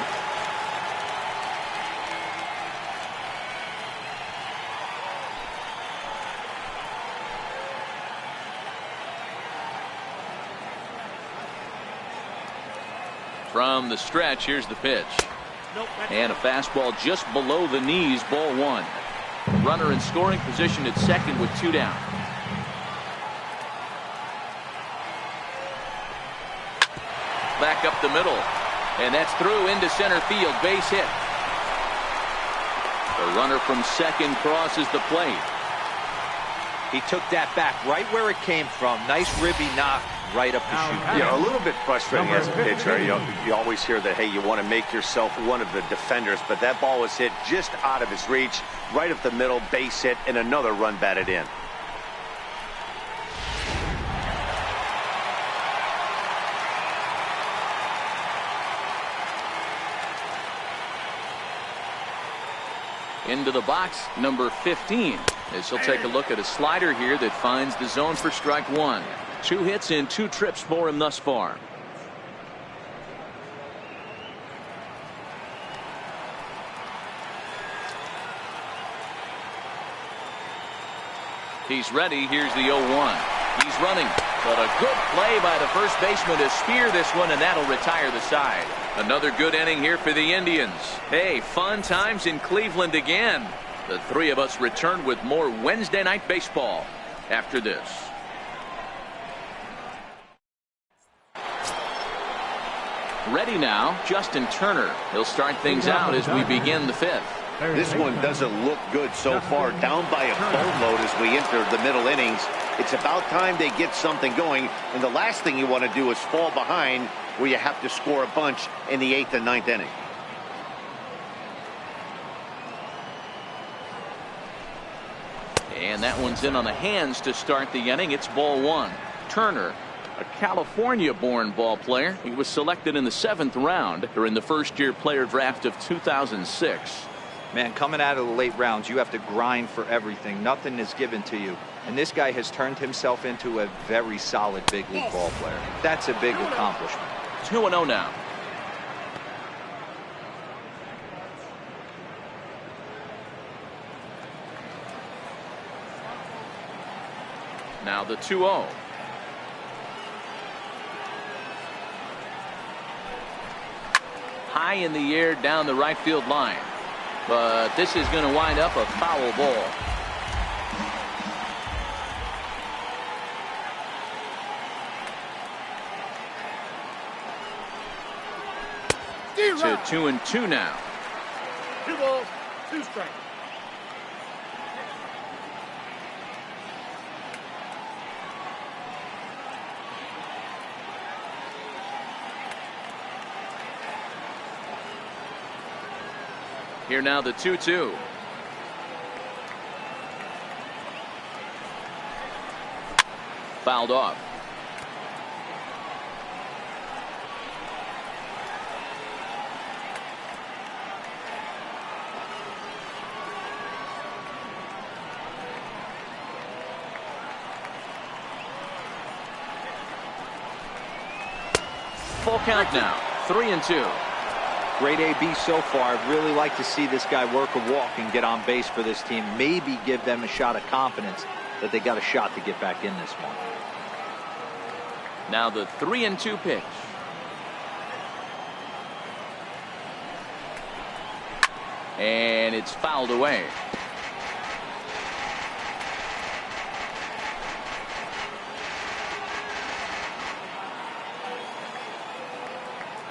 Speaker 1: From the stretch, here's the pitch. And a fastball just below the knees, ball 1. Runner in scoring position at second with 2 down. Back up the middle. And that's through into center field. Base hit. The runner from second crosses the plate.
Speaker 3: He took that back right where it came from. Nice ribby knock right up the chute.
Speaker 2: Yeah, a little bit frustrating as a pitcher. You always hear that, hey, you want to make yourself one of the defenders, but that ball was hit just out of his reach, right up the middle, base hit, and another run batted in.
Speaker 1: Into the box, number 15, as he'll take a look at a slider here that finds the zone for strike 1. 2 hits in 2 trips for him thus far. He's ready. Here's the 0-1. He's running, but a good play by the first baseman to spear this one, and that'll retire the side. Another good inning here for the Indians. Hey, fun times in Cleveland again. The 3 of us return with more Wednesday night baseball after this. Ready now, Justin Turner. He'll start things out as we begin the 5th.
Speaker 2: This one doesn't look good so far. Down by a boatload as we enter the middle innings. It's about time they get something going, and the last thing you want to do is fall behind where you have to score a bunch in the 8th and 9th inning.
Speaker 1: And that one's in on the hands to start the inning. It's ball 1. Turner A California-born ball player. He was selected in the 7th round during the first-year player draft of 2006.
Speaker 3: Man, coming out of the late rounds, you have to grind for everything. Nothing is given to you. And this guy has turned himself into a very solid big league ball player. That's a big accomplishment.
Speaker 1: 2-0 now. Now the 2-0. High in the air down the right field line. But this is going to wind up a foul ball. To 2-2 now.
Speaker 5: 2 balls, 2 strikes.
Speaker 1: Here now the 2-2. Fouled off. Full count now. 3-2.
Speaker 3: Great AB so far. I'd really like to see this guy work a walk and get on base for this team. Maybe give them a shot of confidence that they got a shot to get back in this one.
Speaker 1: Now the 3-2 pitch. And it's fouled away.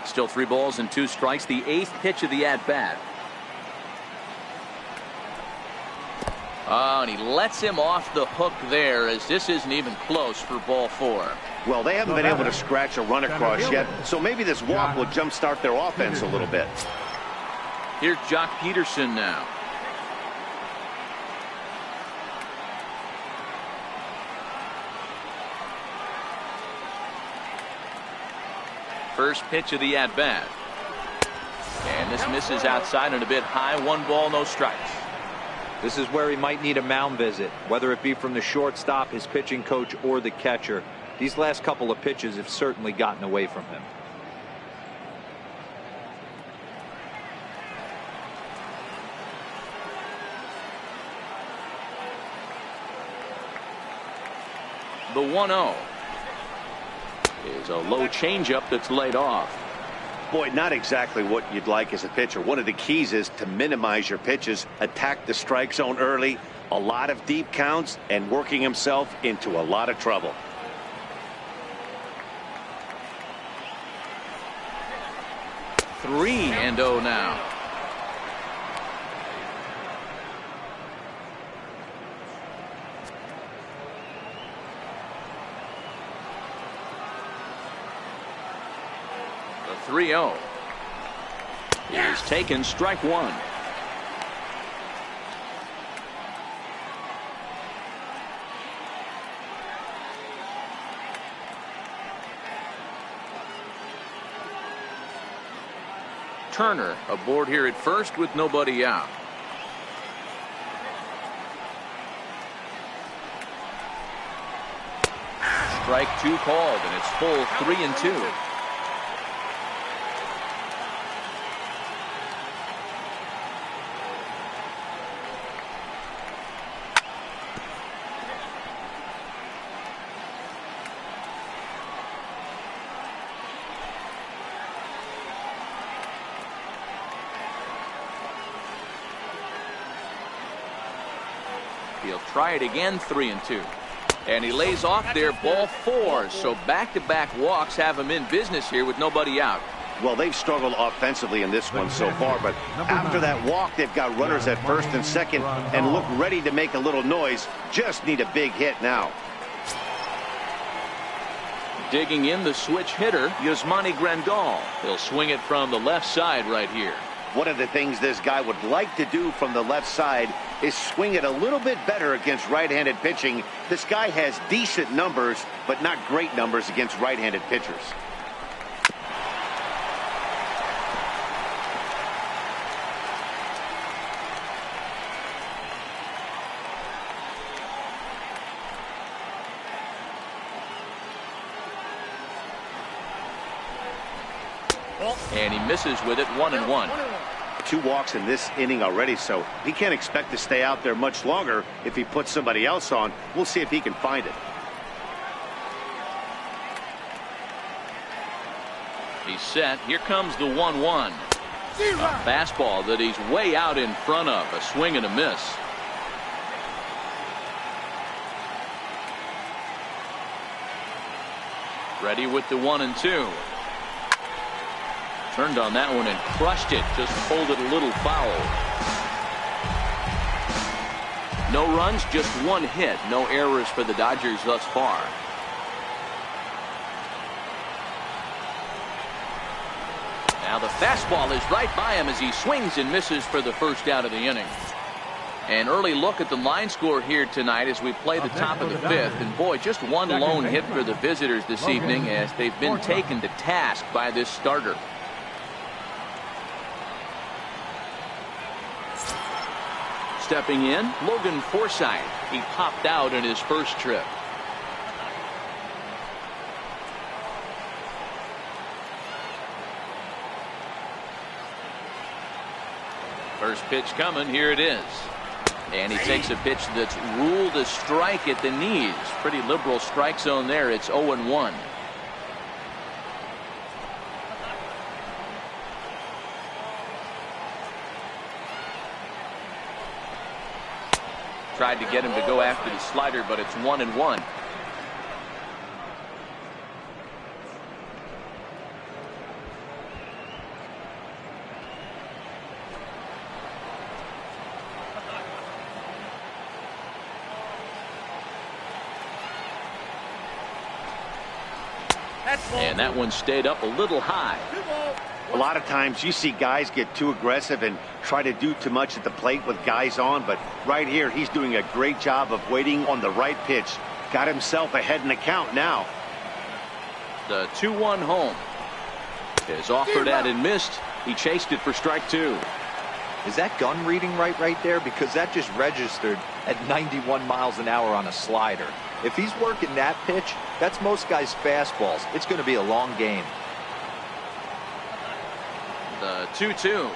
Speaker 1: Still 3 balls and 2 strikes. The 8th pitch of the at-bat. Oh, and he lets him off the hook there, as this isn't even close for ball 4.
Speaker 2: Well, they haven't been able to scratch a run across yet, so maybe this walk will jumpstart their offense a little bit.
Speaker 1: Here's Jock Peterson now. First pitch of the at-bat. And this misses outside and a bit high. 1 ball, no strikes.
Speaker 3: This is where he might need a mound visit, whether it be from the shortstop, his pitching coach, or the catcher. These last couple of pitches have certainly gotten away from him.
Speaker 1: The 1-0 is a low changeup that's laid off.
Speaker 2: Boy, not exactly what you'd like as a pitcher. One of the keys is to minimize your pitches, attack the strike zone early, a lot of deep counts, and working himself into a lot of trouble.
Speaker 1: Three and 0 now. The 3-0 is taken, strike 1. Turner aboard here at first with nobody out. Strike 2 called, and it's full 3-2. He'll try it again, 3-2. And he lays off there, ball 4. So back-to-back walks have him in business here with nobody out.
Speaker 2: Well, they've struggled offensively in this one so far, but after that walk, they've got runners at first and second and look ready to make a little noise. Just need a big hit now.
Speaker 1: Digging in, the switch hitter, Yasmani Grandal. He'll swing it from the left side right here.
Speaker 2: One of the things this guy would like to do from the left side is swing it a little bit better against right-handed pitching. This guy has decent numbers, but not great numbers against right-handed pitchers.
Speaker 1: And he misses with it, 1-1.
Speaker 2: 2 walks in this inning already, so he can't expect to stay out there much longer if he puts somebody else on. We'll see if he can find it.
Speaker 1: He's set. Here comes the 1-1. A fastball that he's way out in front of. A swing and a miss. Ready with the 1-2. Turned on that one and crushed it. Just pulled it a little foul. No runs, just 1 hit. No errors for the Dodgers thus far. Now the fastball is right by him as he swings and misses for the first out of the inning. An early look at the line score here tonight as we play the top of the 5th. And boy, just 1 lone hit for the visitors this evening as they've been taken to task by this starter. Stepping in, Logan Forsythe. He popped out in his first trip. First pitch coming. Here it is. And he takes a pitch that's ruled a strike at the knees. Pretty liberal strike zone there. It's 0-1. Tried to get him to go after the slider, but it's 1-1. And that one stayed up a little high.
Speaker 2: A lot of times you see guys get too aggressive and try to do too much at the plate with guys on, but right here he's doing a great job of waiting on the right pitch. Got himself ahead in the count now.
Speaker 1: The 2-1 home is offered at and missed. He chased it for strike 2.
Speaker 3: Is that gun reading right there? Because that just registered at 91 miles an hour on a slider. If he's working that pitch, that's most guys' fastballs. It's going to be a long game.
Speaker 1: The 2-2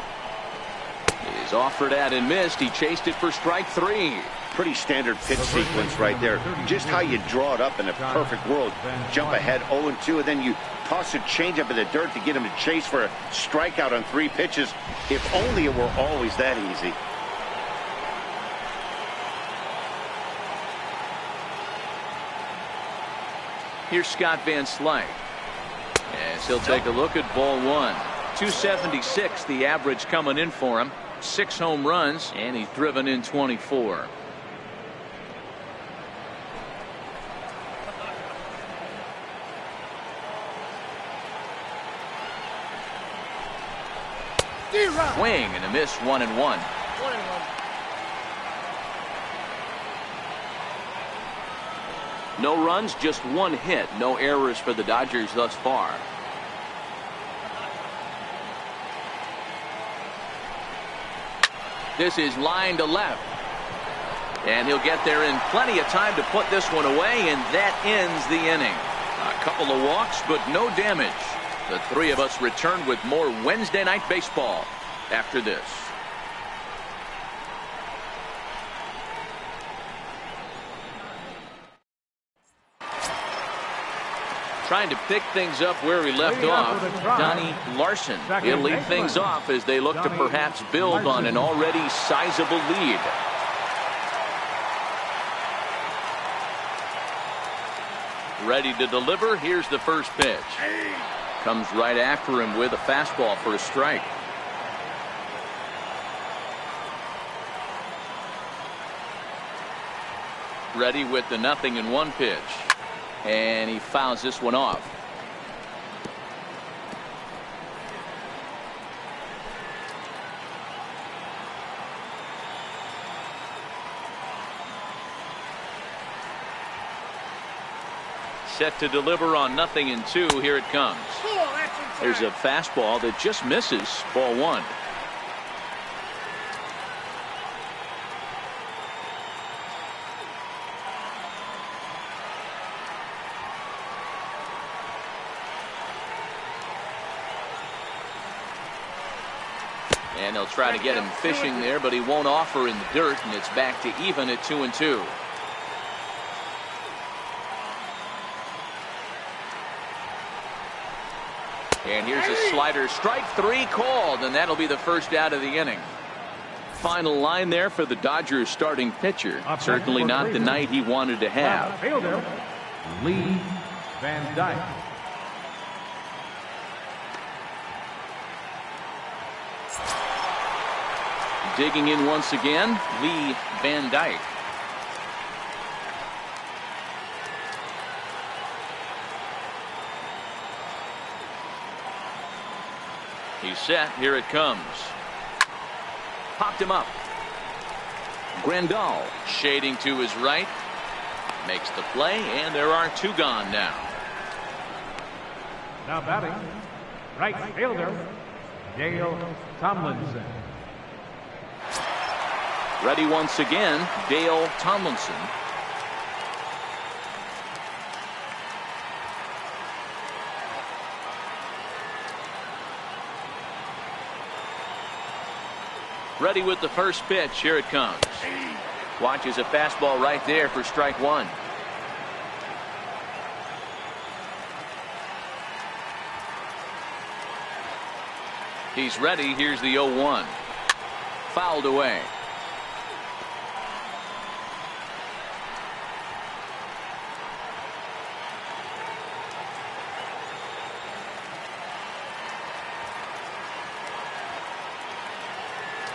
Speaker 1: is offered at and missed. He chased it for strike 3.
Speaker 2: Pretty standard pitch sequence right there. Just how you draw it up in a perfect world. Jump ahead 0-2, and then you toss a changeup in the dirt to get him to chase for a strikeout on 3 pitches. If only it were always that easy.
Speaker 1: Here's Scott Van Slyke. As he'll take a look at ball 1. 276 the average coming in for him. 6 home runs, and he's driven in 24. Swing and a miss, 1-1. No runs, just 1 hit. No errors for the Dodgers thus far. This is line to left. And he'll get there in plenty of time to put this one away, and that ends the inning. A couple of walks, but no damage. The 3 of us return with more Wednesday Night Baseball after this. Trying to pick things up where we left off, Donnie Larson. He'll lead things off as they look to perhaps build on an already sizable lead. Ready to deliver. Here's the first pitch. Comes right after him with a fastball for a strike. Ready with the 0-1 pitch. And he fouls this one off. set to deliver on 0-2. Here it comes. There's a fastball that just misses. Ball 1. And they'll try to get him fishing there, but he won't offer in the dirt, and it's back to even at 2-2. And here's a slider, strike 3 called, and that'll be the first out of the inning. Final line there for the Dodgers starting pitcher. Certainly not the night he wanted to have.
Speaker 4: Fielder, Lee Van Dyke.
Speaker 1: Digging in once again, Lee Van Dyke. He's set. Here it comes. Popped him up. Grandal shading to his right. Makes the play, and there are 2 gone now.
Speaker 4: Now batting, right fielder, Dale Tomlinson.
Speaker 1: Ready once again, Dale Tomlinson. Ready with the first pitch. Here it comes. Watches a fastball right there for strike 1. He's ready. Here's the 0-1. Fouled away.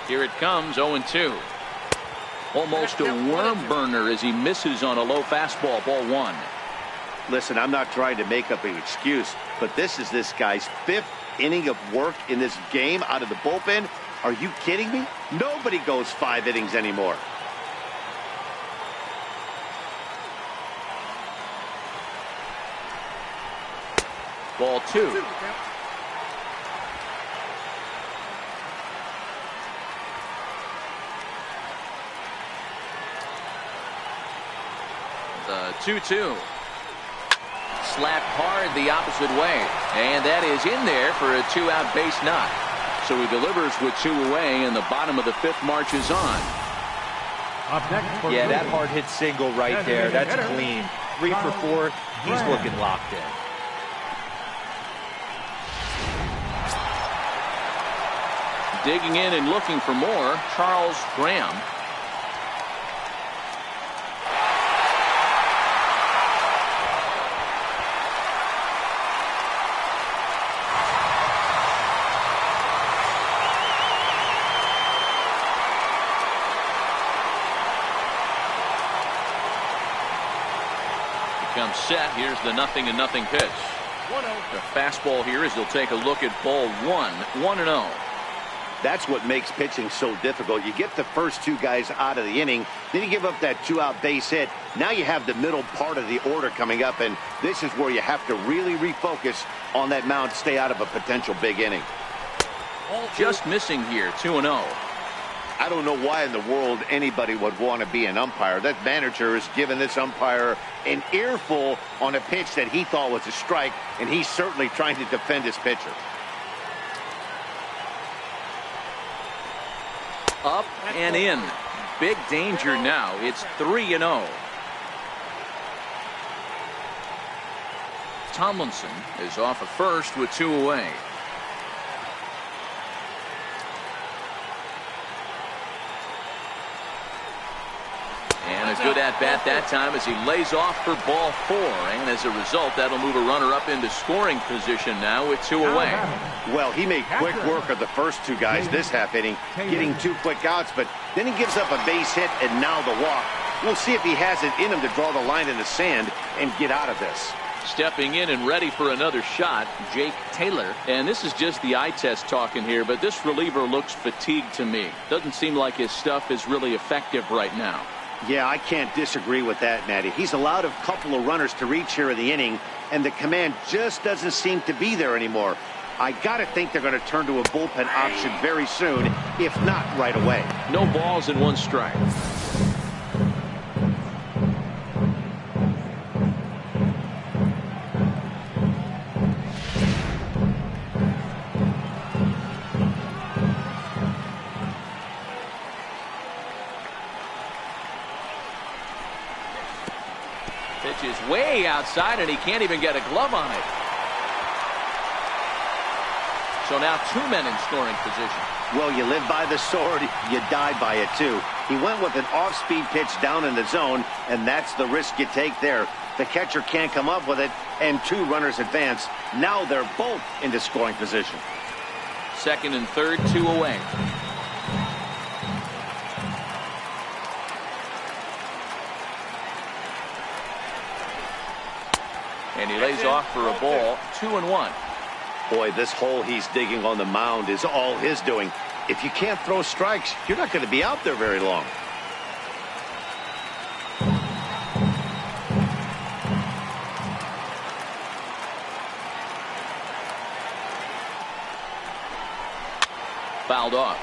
Speaker 1: Here it comes, 0-2. Almost a worm burner as he misses on a low fastball. Ball 1.
Speaker 2: Listen, I'm not trying to make up an excuse, but this is this guy's 5th inning of work in this game out of the bullpen. Are you kidding me? Nobody goes 5 innings anymore.
Speaker 1: Ball 2. The 2-2. Slapped hard the opposite way, and that is in there for a 2-out base knock. So he delivers with 2 away, and the bottom of the 5th marches on.
Speaker 4: Up next for
Speaker 3: Yeah, that hard hit single right there. That's clean. 3 for 4. He's looking locked in.
Speaker 1: Digging in and looking for more, Charles Graham. Comes set. Here's the 0-0 pitch. The fastball here as he'll take a look at ball 1. 1-0.
Speaker 2: That's what makes pitching so difficult. You get the first 2 guys out of the inning, then you give up that 2-out base hit. Now you have the middle part of the order coming up, and this is where you have to really refocus on that mound, stay out of a potential big inning.
Speaker 1: Just missing here. 2-0.
Speaker 2: I don't know why in the world anybody would want to be an umpire. That manager has given this umpire an earful on a pitch that he thought was a strike, and he's certainly trying to defend his pitcher.
Speaker 1: Up and in. Big danger now. It's 3-0. Tomlinson is off at first with 2 away. And a good at-bat that time as he lays off for ball 4. And as a result, that'll move a runner up into scoring position now with 2 away.
Speaker 2: Well, he made quick work of the first 2 guys this half inning, getting 2 quick outs, but then he gives up a base hit and now the walk. We'll see if he has it in him to draw the line in the sand and get out of this.
Speaker 1: Stepping in and ready for another shot, Jake Taylor. And this is just the eye test talking here, but this reliever looks fatigued to me. Doesn't seem like his stuff is really effective right now.
Speaker 2: Yeah, I can't disagree with that, Matty. He's allowed a couple of runners to reach here in the inning, and the command just doesn't seem to be there anymore. I got to think they're going to turn to a bullpen option very soon, if not right away.
Speaker 1: No balls and 1 strike. Pitch is way outside, and he can't even get a glove on it. So now 2 men in scoring position.
Speaker 2: Well, you live by the sword, you die by it too. He went with an off-speed pitch down in the zone, and that's the risk you take there. The catcher can't come up with it, and 2 runners advance. Now they're both into scoring position.
Speaker 1: Second and third, 2 away. And he lays off for a ball, 2-1.
Speaker 2: Boy, this hole he's digging on the mound is all his doing. If you can't throw strikes, you're not going to be out there very long.
Speaker 1: Fouled off.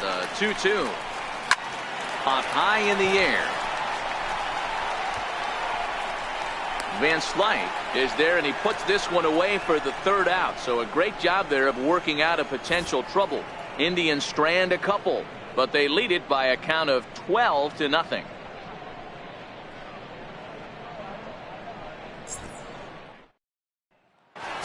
Speaker 1: The 2-2. Popped high in the air. Van Slyke is there, and he puts this one away for the 3rd out. So a great job there of working out a potential trouble. Indians strand a couple, but they lead it by a count of 12-0.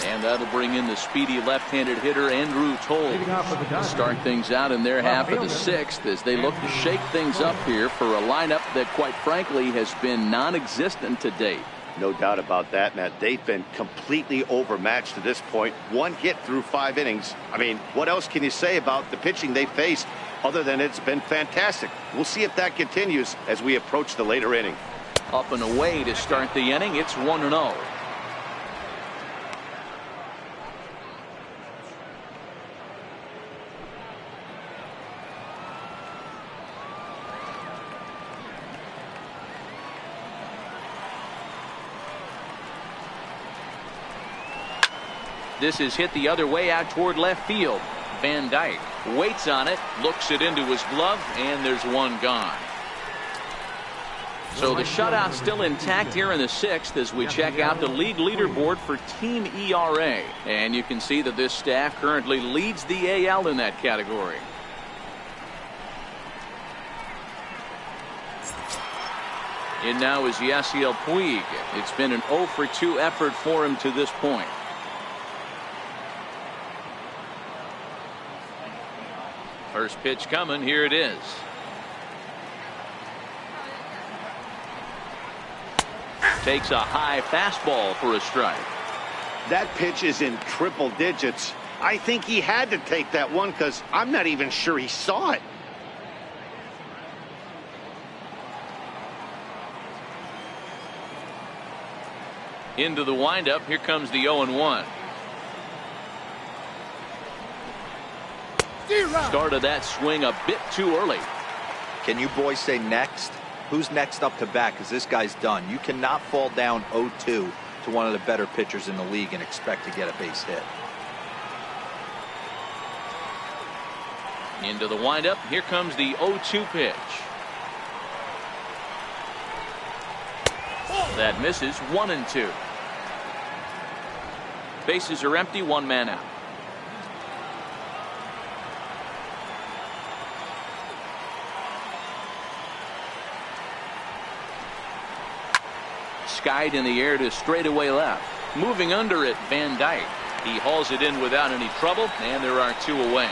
Speaker 1: And that'll bring in the speedy left-handed hitter Andrew Toll to start things out in their half of the 6th as they look to shake things up here for a lineup that quite frankly has been non-existent to date.
Speaker 2: No doubt about that, Matt. They've been completely overmatched to this point. 1 hit through 5 innings. I mean, what else can you say about the pitching they faced other than it's been fantastic? We'll see if that continues as we approach the later inning.
Speaker 1: Up and away to start the inning. It's 1-0. This is hit the other way out toward left field. Van Dyke waits on it, looks it into his glove, and there's 1 gone. So the shutout still intact here in the 6th as we check out the league leaderboard for team ERA. And you can see that this staff currently leads the AL in that category. In now is Yasiel Puig. It's been an 0-for-2 effort for him to this point. First pitch coming. Here it is. Takes a high fastball for a strike.
Speaker 2: That pitch is in triple digits. I think he had to take that one because I'm not even sure he saw it.
Speaker 1: Into the windup. Here comes the 0-1. Started that swing a bit too early.
Speaker 3: Can you boys say next? Who's next up to bat? Because this guy's done. You cannot fall down 0-2 to one of the better pitchers in the league and expect to get a base hit.
Speaker 1: Into the windup. Here comes the 0-2 pitch. That misses. 1-2. Bases are empty. 1 man out. Skied in the air to straightaway left. Moving under it, Van Dyke. He hauls it in without any trouble, and there are 2 away.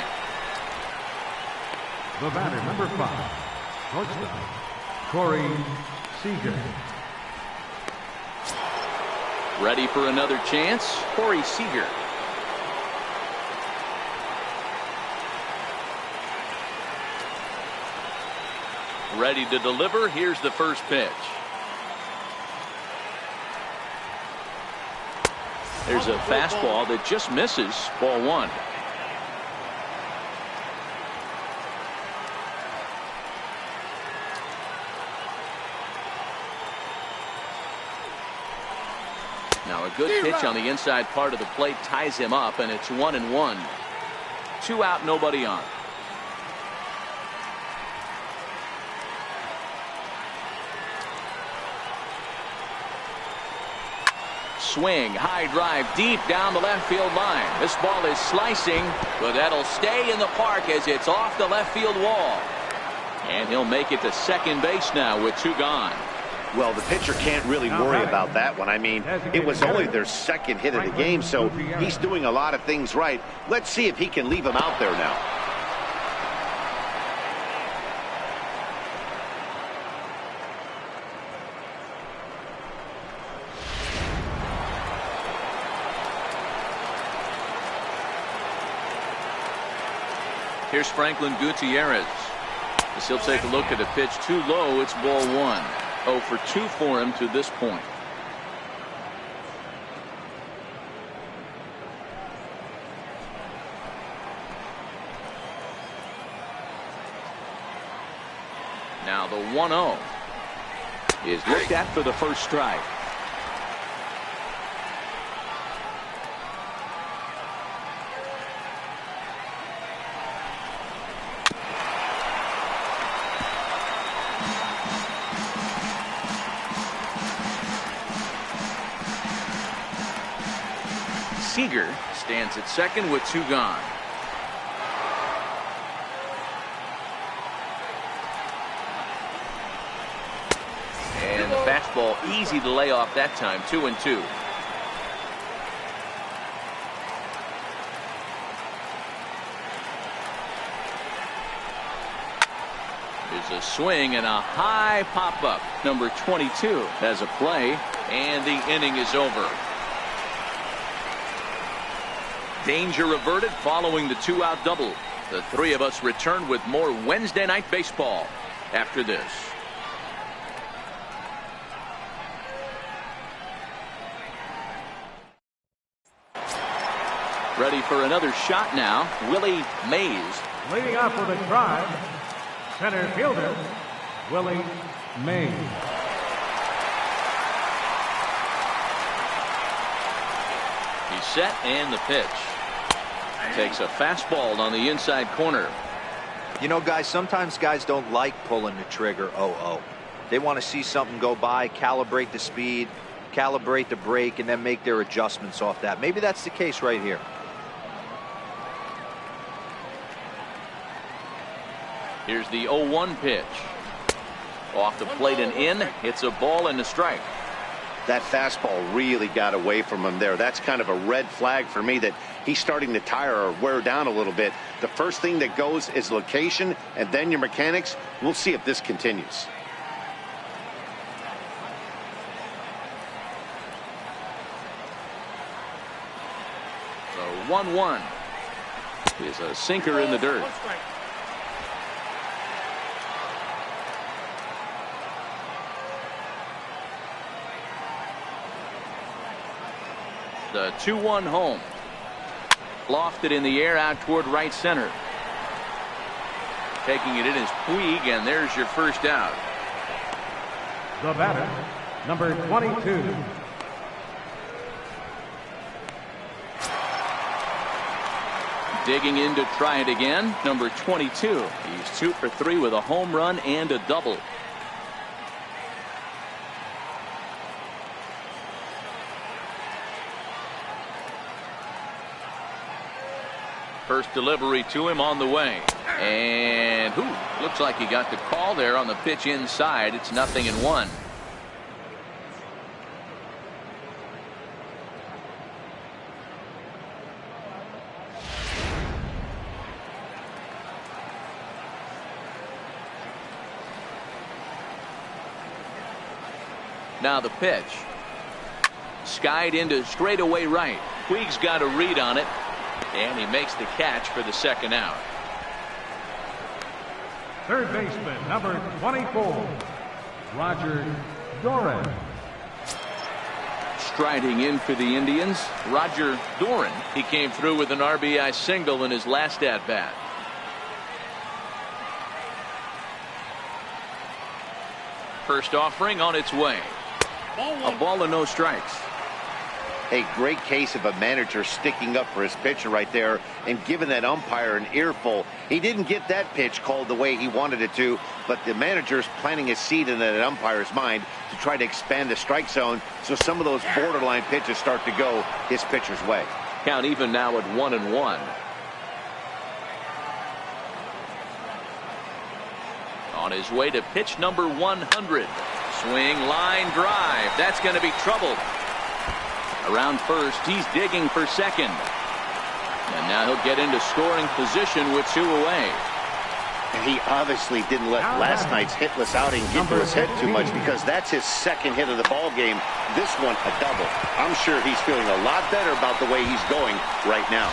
Speaker 4: The batter, number 5, shortstop, Corey Seager.
Speaker 1: Ready for another chance, Corey Seager. Ready to deliver. Here's the first pitch. There's a fastball that just misses. Ball one. Now a good pitch on the inside part of the plate ties him up, and it's 1-1. 2 out, nobody on. Swing, high drive deep down the left field line. This ball is slicing, but that'll stay in the park as it's off the left field wall. And he'll make it to second base now with 2 gone.
Speaker 2: Well, the pitcher can't really worry about that one. I mean, it was only their second hit of the game, so he's doing a lot of things right. Let's see if he can leave him out there now.
Speaker 1: Here's Franklin Gutierrez. As he'll take a look at a pitch too low. It's ball one. 0 for 2 for him to this point. Now the 1-0 is looked at for the first strike. Seager stands at second with 2 gone. And the fastball easy to lay off that time. 2-2. There's a swing and a high pop up. Number 22 has a play, and the inning is over. Danger averted following the 2-out double. The 3 of us return with more Wednesday Night Baseball after this. Ready for another shot now, Willie Mays.
Speaker 4: Leading off for the Tribe, center fielder, Willie Mays.
Speaker 1: He's set, and the pitch. Takes a fastball on the inside corner.
Speaker 3: You know, guys, sometimes guys don't like pulling the trigger 0-0. They want to see something go by, calibrate the speed, calibrate the brake, and then make their adjustments off that. Maybe that's the case right here.
Speaker 1: Here's the 0-1 pitch. Off the plate and in. It's a ball and a strike.
Speaker 2: That fastball really got away from him there. That's kind of a red flag for me that he's starting to tire or wear down a little bit. The first thing that goes is location, and then your mechanics. We'll see if this continues.
Speaker 1: So 1-1 is a sinker in the dirt. The 2-1 home. Lofted in the air out toward right center. Taking it in is Puig, and there's your first out.
Speaker 4: The batter, number 22.
Speaker 1: Digging in to try it again, number 22. He's 2 for 3 with a home run and a double. First delivery to him on the way. And looks like he got the call there on the pitch inside. It's 0-1. Now the pitch. Skied into straightaway right. Puig's got a read on it. And he makes the catch for the second out.
Speaker 4: Third baseman, number 24, Roger Dorris.
Speaker 1: Striding in for the Indians, Roger Doran. He came through with an RBI single in his last at-bat. First offering on its way. A ball and no strikes.
Speaker 2: A great case of a manager sticking up for his pitcher right there and giving that umpire an earful. He didn't get that pitch called the way he wanted it to, but the manager's planting a seed in that umpire's mind to try to expand the strike zone so some of those borderline pitches start to go his pitcher's way.
Speaker 1: Count even now at 1-1. On his way to pitch number 100. Swing, line, drive. That's going to be trouble. Around first, he's digging for second. And now he'll get into scoring position with 2 away.
Speaker 2: And he obviously didn't let last night's hitless outing get to his head too much, because that's his second hit of the ball game. This one a double. I'm sure he's feeling a lot better about the way he's going right now.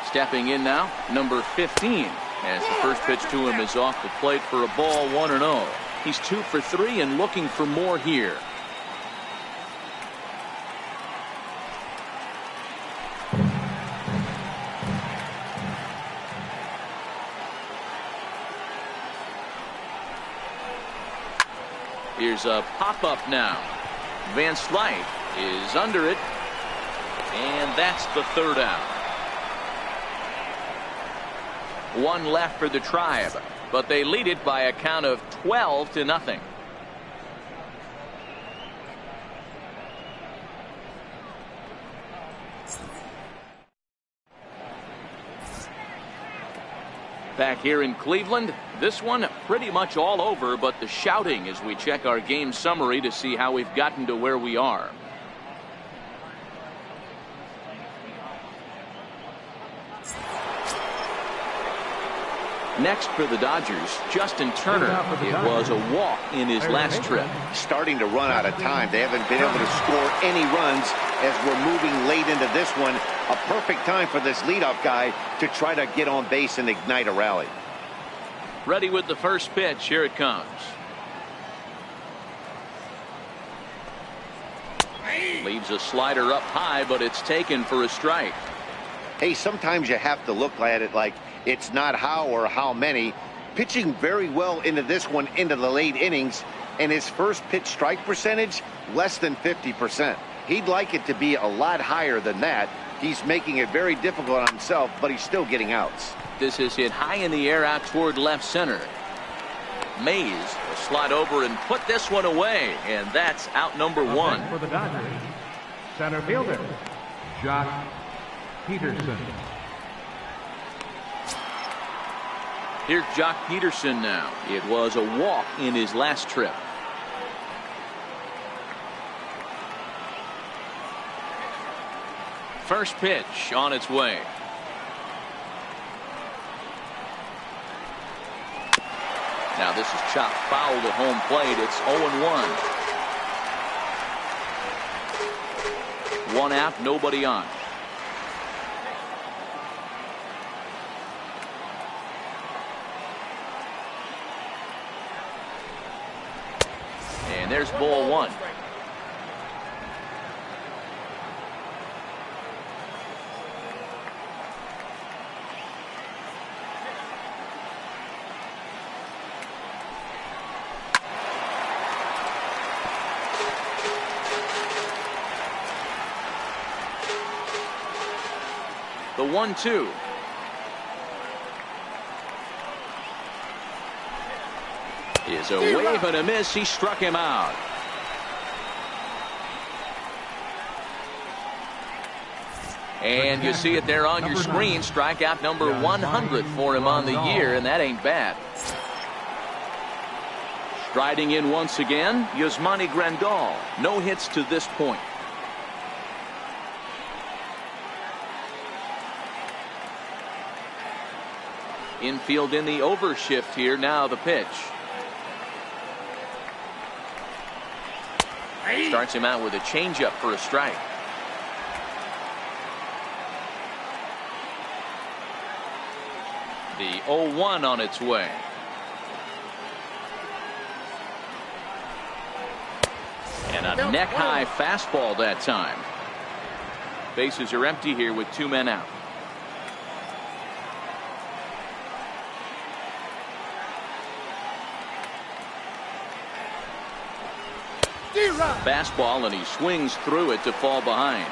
Speaker 1: Stepping in now, number 15, as the first pitch to him is off the plate for a ball, 1-0. He's 2 for 3 and looking for more here. Here's a pop-up now. Van Slyke is under it, and that's the 3rd out. 1 left for the Tribe, but they lead it by a count of 12-0. Back here in Cleveland, this one pretty much all over, but the shouting as we check our game summary to see how we've gotten to where we are. Next for the Dodgers, Justin Turner. It was a walk in his last trip.
Speaker 2: Starting to run out of time. They haven't been able to score any runs as we're moving late into this one. A perfect time for this leadoff guy to try to get on base and ignite a rally.
Speaker 1: Ready with the first pitch. Here it comes. Leaves a slider up high, but it's taken for a strike.
Speaker 2: Hey, sometimes you have to look at it like it's not how or how many. Pitching very well into this one, into the late innings, and his first pitch strike percentage less than 50%. He'd like it to be a lot higher than that. He's making it very difficult on himself, but he's still getting outs.
Speaker 1: This is hit high in the air out toward left center. Mays will slide over and put this one away, and that's out number 1.
Speaker 4: For the Dodgers, center fielder Joc Pederson.
Speaker 1: Here's Joc Pederson now. It was a walk in his last trip. First pitch on its way. Now this is chopped foul to home plate. It's 0-1. 1 out, nobody on. And there's ball 1. The 1-2. Is a wave and a miss. He struck him out. And you see it there on your screen. Strikeout number 100 for him on the year, and that ain't bad. Striding in once again, Yasmani Grandal. No hits to this point. Infield in the overshift here. Now the pitch. Starts him out with a changeup for a strike. The 0-1 on its way. And a neck-high fastball that time. Bases are empty here with 2 men out. Fastball, and he swings through it to fall behind.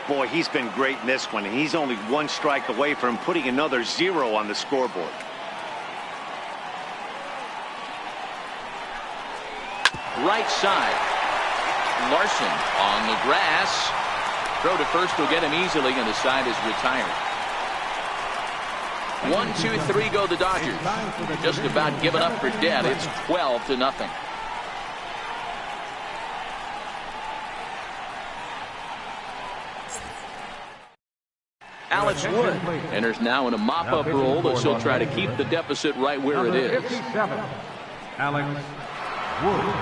Speaker 2: Boy, he's been great in this one, and he's only 1 strike away from putting another 0 on the scoreboard.
Speaker 1: Right side. Larson on the grass. Throw to first will get him easily, and the side is retired. 1, 2, 3 go the Dodgers. Just about given up for dead. It's 12-0. Alex Wood enters now in a mop-up role as he'll try to keep the deficit right where it is.
Speaker 4: 57, Alex Wood.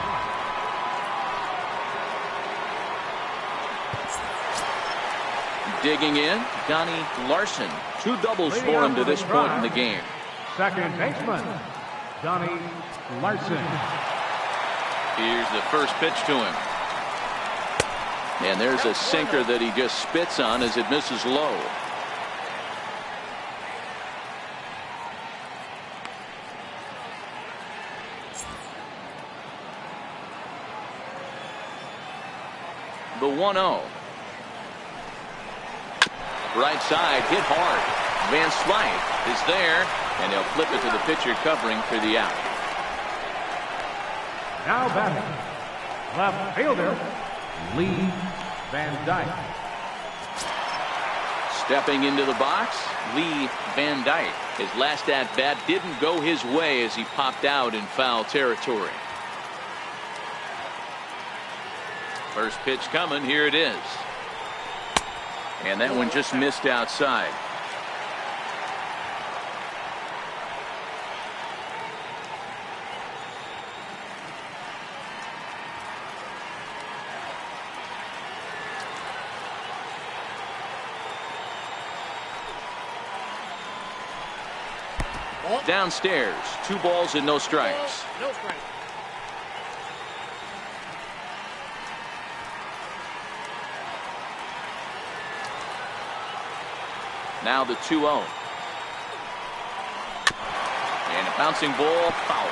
Speaker 1: Digging in, Donnie Larson. 2 doubles for him to this point in the game.
Speaker 4: Second baseman, Donnie Larson.
Speaker 1: Here's the first pitch to him. And there's a sinker that he just spits on as it misses low. The 1-0. Right side hit hard. Van Slyke is there, and he'll flip it to the pitcher covering for the out.
Speaker 4: Now batting, left fielder, Lee Van Dyke.
Speaker 1: Stepping into the box, Lee Van Dyke. His last at-bat didn't go his way as he popped out in foul territory. First pitch coming. Here it is. And that one just missed outside. Downstairs, 2 balls and no strikes.
Speaker 5: No strikes.
Speaker 1: Now the 2-0. And a bouncing ball, foul.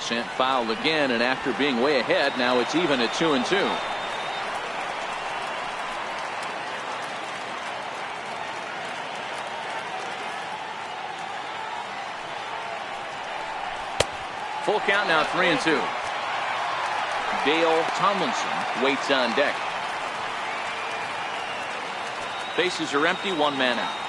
Speaker 1: Sent foul again, and after being way ahead, now it's even at 2-2. Full count now, 3-2. Dale Tomlinson waits on deck. Bases are empty, 1 man out.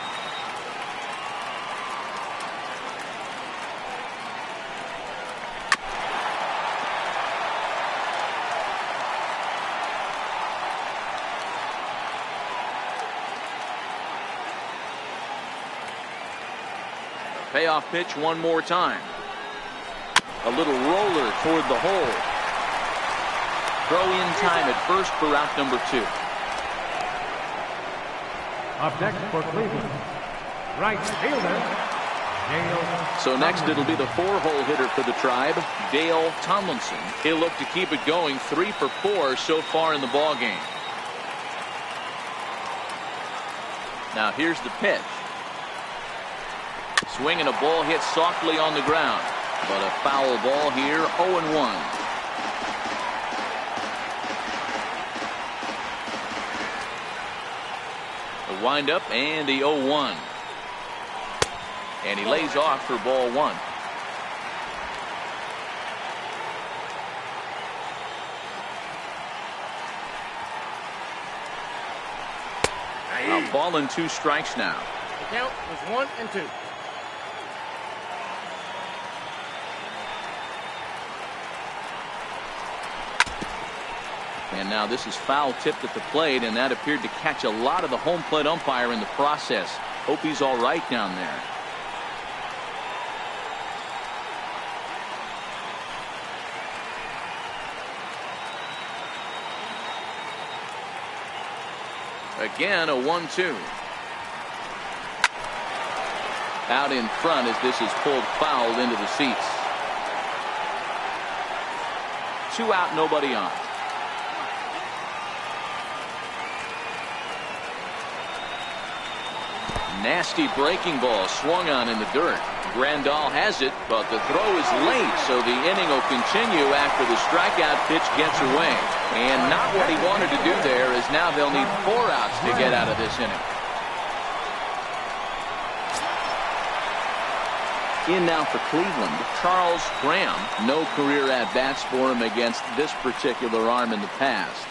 Speaker 1: Payoff pitch one more time. A little roller toward the hole. Throw in time at first for out number 2.
Speaker 4: Up next for Cleveland, right fielder, Dale.
Speaker 1: So next it'll be the 4-hole hitter for the Tribe, Dale Tomlinson. He'll look to keep it going, 3 for 4 so far in the ball game. Now here's the pitch. Swinging, a ball hit softly on the ground, but a foul ball here. 0-1. The windup and the 0-1, and he lays off for ball 1. A ball and 2 strikes now.
Speaker 5: The count was 1 and 2.
Speaker 1: And now this is foul tipped at the plate, and that appeared to catch a lot of the home plate umpire in the process. Hope he's all right down there. Again, a 1-2. Out in front as this is pulled foul into the seats. 2 out, nobody on. Nasty breaking ball swung on in the dirt. Grandal has it, but the throw is late, so the inning will continue after the strikeout pitch gets away. And not what he wanted to do there, as now they'll need 4 outs to get out of this inning. In now for Cleveland, Charles Graham. No career at-bats for him against this particular arm in the past.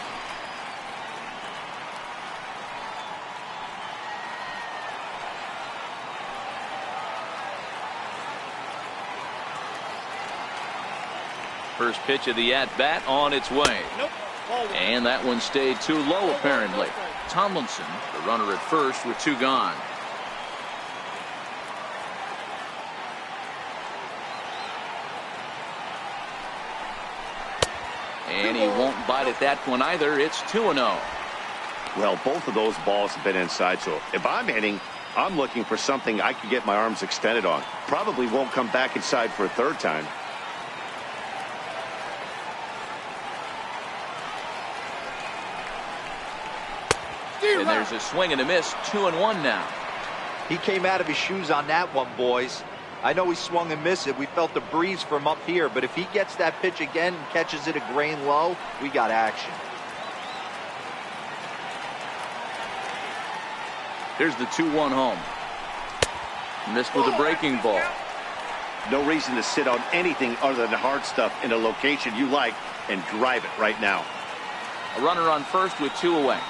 Speaker 1: First pitch of the at-bat on its way. And that one stayed too low, apparently. Tomlinson, the runner at first, with 2 gone. And he won't bite at that one either. It's 2-0.
Speaker 2: Well, both of those balls have been inside, so if I'm hitting, I'm looking for something I can get my arms extended on. Probably won't come back inside for a 3rd time.
Speaker 1: And there's a swing and a miss. 2-1 now.
Speaker 3: He came out of his shoes on that one, boys. I know he swung and missed it. We felt the breeze from up here, but if he gets that pitch again and catches it a grain low, we got action.
Speaker 1: Here's the 2-1 home. Missed with a breaking ball.
Speaker 2: No reason to sit on anything other than hard stuff in a location you like and drive it right now.
Speaker 1: A runner on first with 2 away.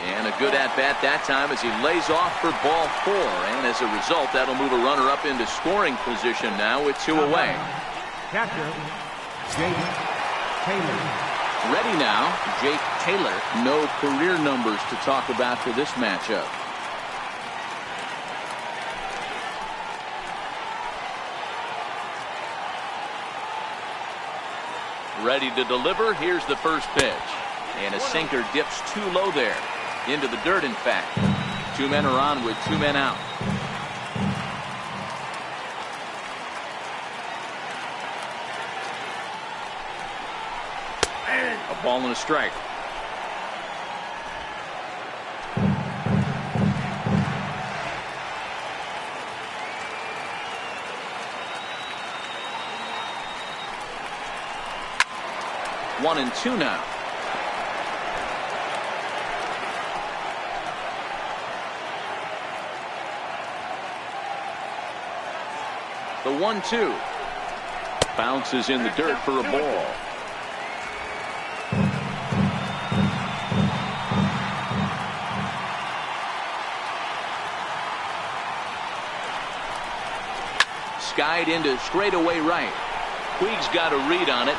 Speaker 1: And a good at-bat that time as he lays off for ball 4. And as a result, that'll move a runner up into scoring position now with 2 away.
Speaker 4: Catcher, Jake Taylor.
Speaker 1: Ready now, Jake Taylor. No career numbers to talk about for this matchup. Ready to deliver. Here's the first pitch. And a sinker dips too low there. Into the dirt, in fact. 2 men are on with 2 men out. A ball and a strike. One and 2 now. The 1-2 bounces in the dirt for a ball. Skied into straightaway right. Puig's got a read on it.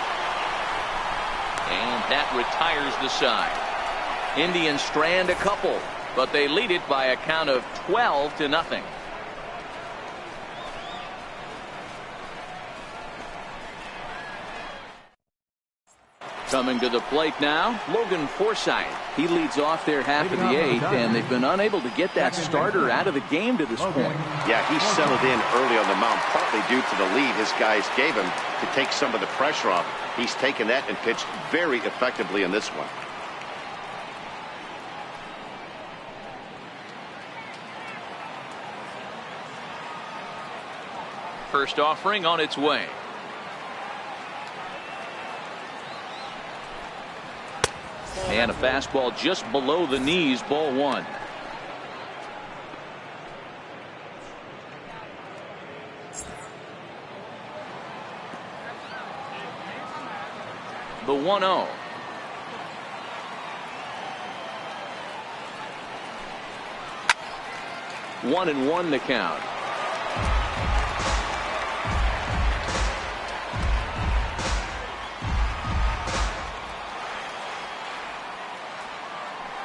Speaker 1: And that retires the side. Indians strand a couple, but they lead it by a count of 12-0. Coming to the plate now, Logan Forsythe. He leads off their half of the 8th, and they've been unable to get that starter out of the game to this point.
Speaker 2: Yeah, he settled in early on the mound, partly due to the lead his guys gave him to take some of the pressure off. He's taken that and pitched very effectively in this one.
Speaker 1: First offering on its way. And a fastball just below the knees, ball 1. The 1-0. One and 1 to count.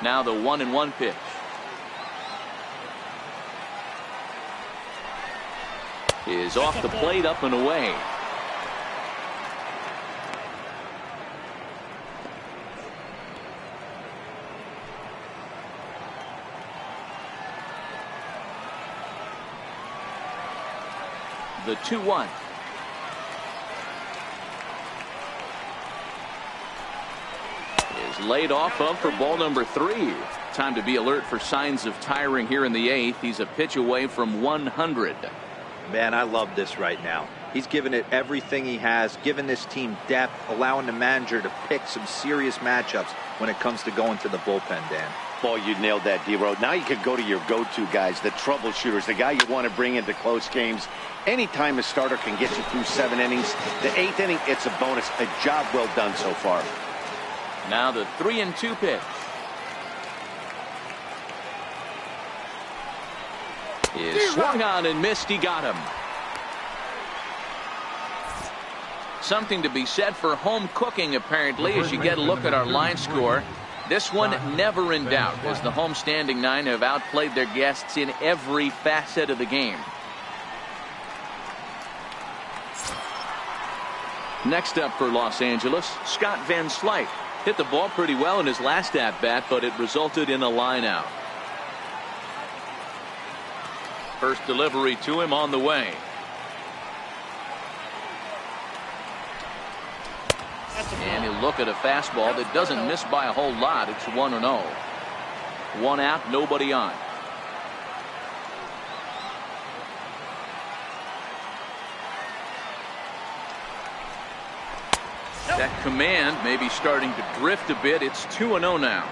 Speaker 1: Now the 1-1 pitch. Is off the plate, up and away. The 2-1. Is laid off of for ball number 3. Time to be alert for signs of tiring here in the 8th. He's a pitch away from 100.
Speaker 3: Man, I love this right now. He's given it everything he has, given this team depth, allowing the manager to pick some serious matchups when it comes to going to the bullpen, Dan.
Speaker 2: Boy, you nailed that, D-Road. Now you could go to your go-to guys, the troubleshooters, the guy you want to bring into close games. Anytime a starter can get you through 7 innings, the 8th inning, it's a bonus. A job well done so far.
Speaker 1: Now the 3-2 pitch. Is swung on and missed. He got him. Something to be said for home cooking, apparently, as you get a look at our line score. This one never in doubt, as the home standing 9 have outplayed their guests in every facet of the game. Next up for Los Angeles, Scott Van Slyke. Hit the ball pretty well in his last at-bat, but it resulted in a line out. First delivery to him on the way. And he'll look at a fastball that doesn't miss by a whole lot. It's 1-0. 1 out, nobody on. That command may be starting to drift a bit. It's 2-0 now.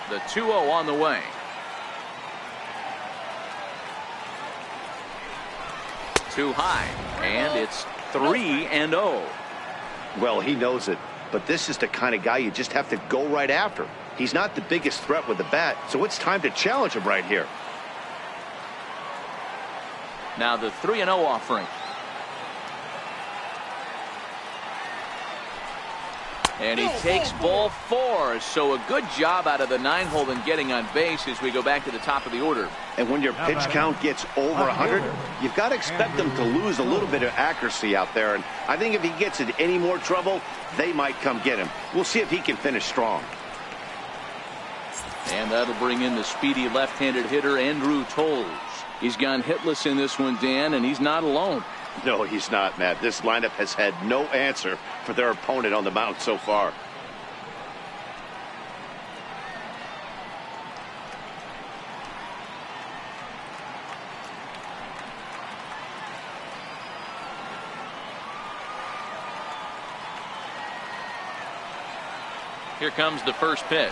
Speaker 1: The 2-0 on the way. Too high, and it's 3-0.
Speaker 2: Well, he knows it, but this is the kind of guy you just have to go right after. He's not the biggest threat with the bat, so it's time to challenge him right here.
Speaker 1: Now the 3-0 offering. And he takes ball 4. So a good job out of the 9-hole in getting on base as we go back to the top of the order.
Speaker 2: And when your pitch count gets over 100, you've got to expect them to lose a little bit of accuracy out there. And I think if he gets in any more trouble, they might come get him. We'll see if he can finish strong.
Speaker 1: And that'll bring in the speedy left-handed hitter Andrew Toles. He's gone hitless in this one, Dan, and he's not alone.
Speaker 2: No, he's not, Matt. This lineup has had no answer for their opponent on the mound so far.
Speaker 1: Here comes the first pitch.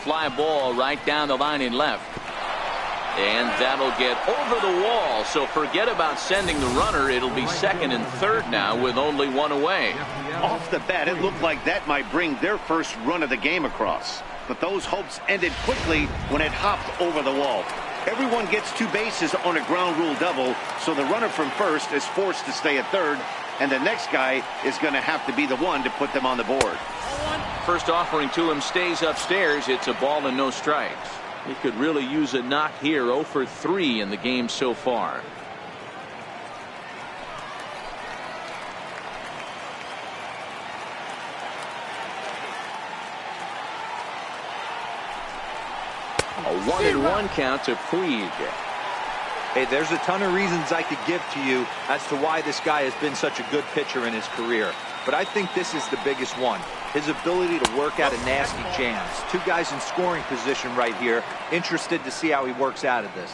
Speaker 1: Fly ball right down the line in left. And that'll get over the wall. So forget about sending the runner. It'll be second and third now with only 1 away.
Speaker 2: Off the bat, it looked like that might bring their first run of the game across. But those hopes ended quickly when it hopped over the wall. Everyone gets 2 bases on a ground rule double, so the runner from first is forced to stay at third, and the next guy is going to have to be the one to put them on the board.
Speaker 1: First offering to him stays upstairs. It's a ball and no strikes. He could really use a knock here. 0 for 3 in the game so far. A 1-1 count to Puig.
Speaker 3: Hey, there's a ton of reasons I could give to you as to why this guy has been such a good pitcher in his career. But I think this is the biggest one. His ability to work out of nasty jams. 2 guys in scoring position right here. Interested to see how he works out of this.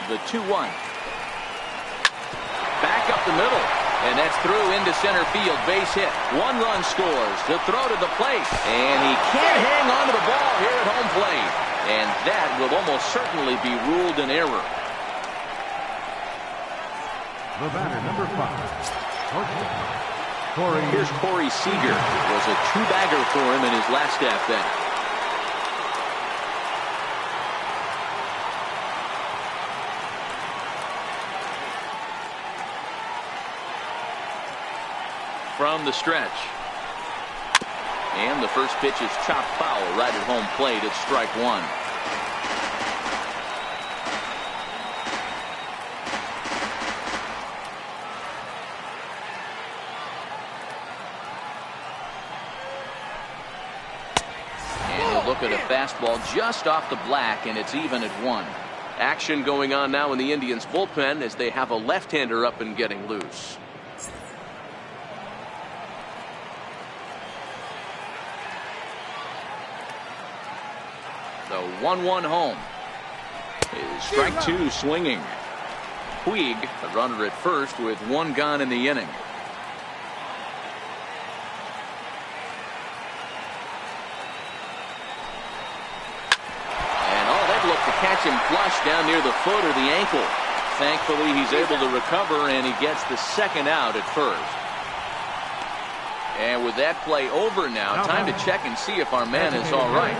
Speaker 1: The 2-1. Back up the middle. And that's through into center field. Base hit. 1 run scores. The throw to the plate. And he can't hang on to the ball here at home plate. And that will almost certainly be ruled an error.
Speaker 4: The batter, number 5.
Speaker 1: Here's Corey Seager. It was a 2-bagger for him in his last at-bat. From the stretch. And the first pitch is chopped foul right at home plate. It's strike 1. fastball just off the black, and it's even at 1. Action going on now in the Indians bullpen as they have a left-hander up and getting loose. The 1-1 home is strike 2 swinging. Puig, the runner at first with 1 gone in the inning. To catch him flush down near the foot or the ankle. Thankfully, he's able to recover, and he gets the second out at first. And with that play over now, time to check and see if our man is all right.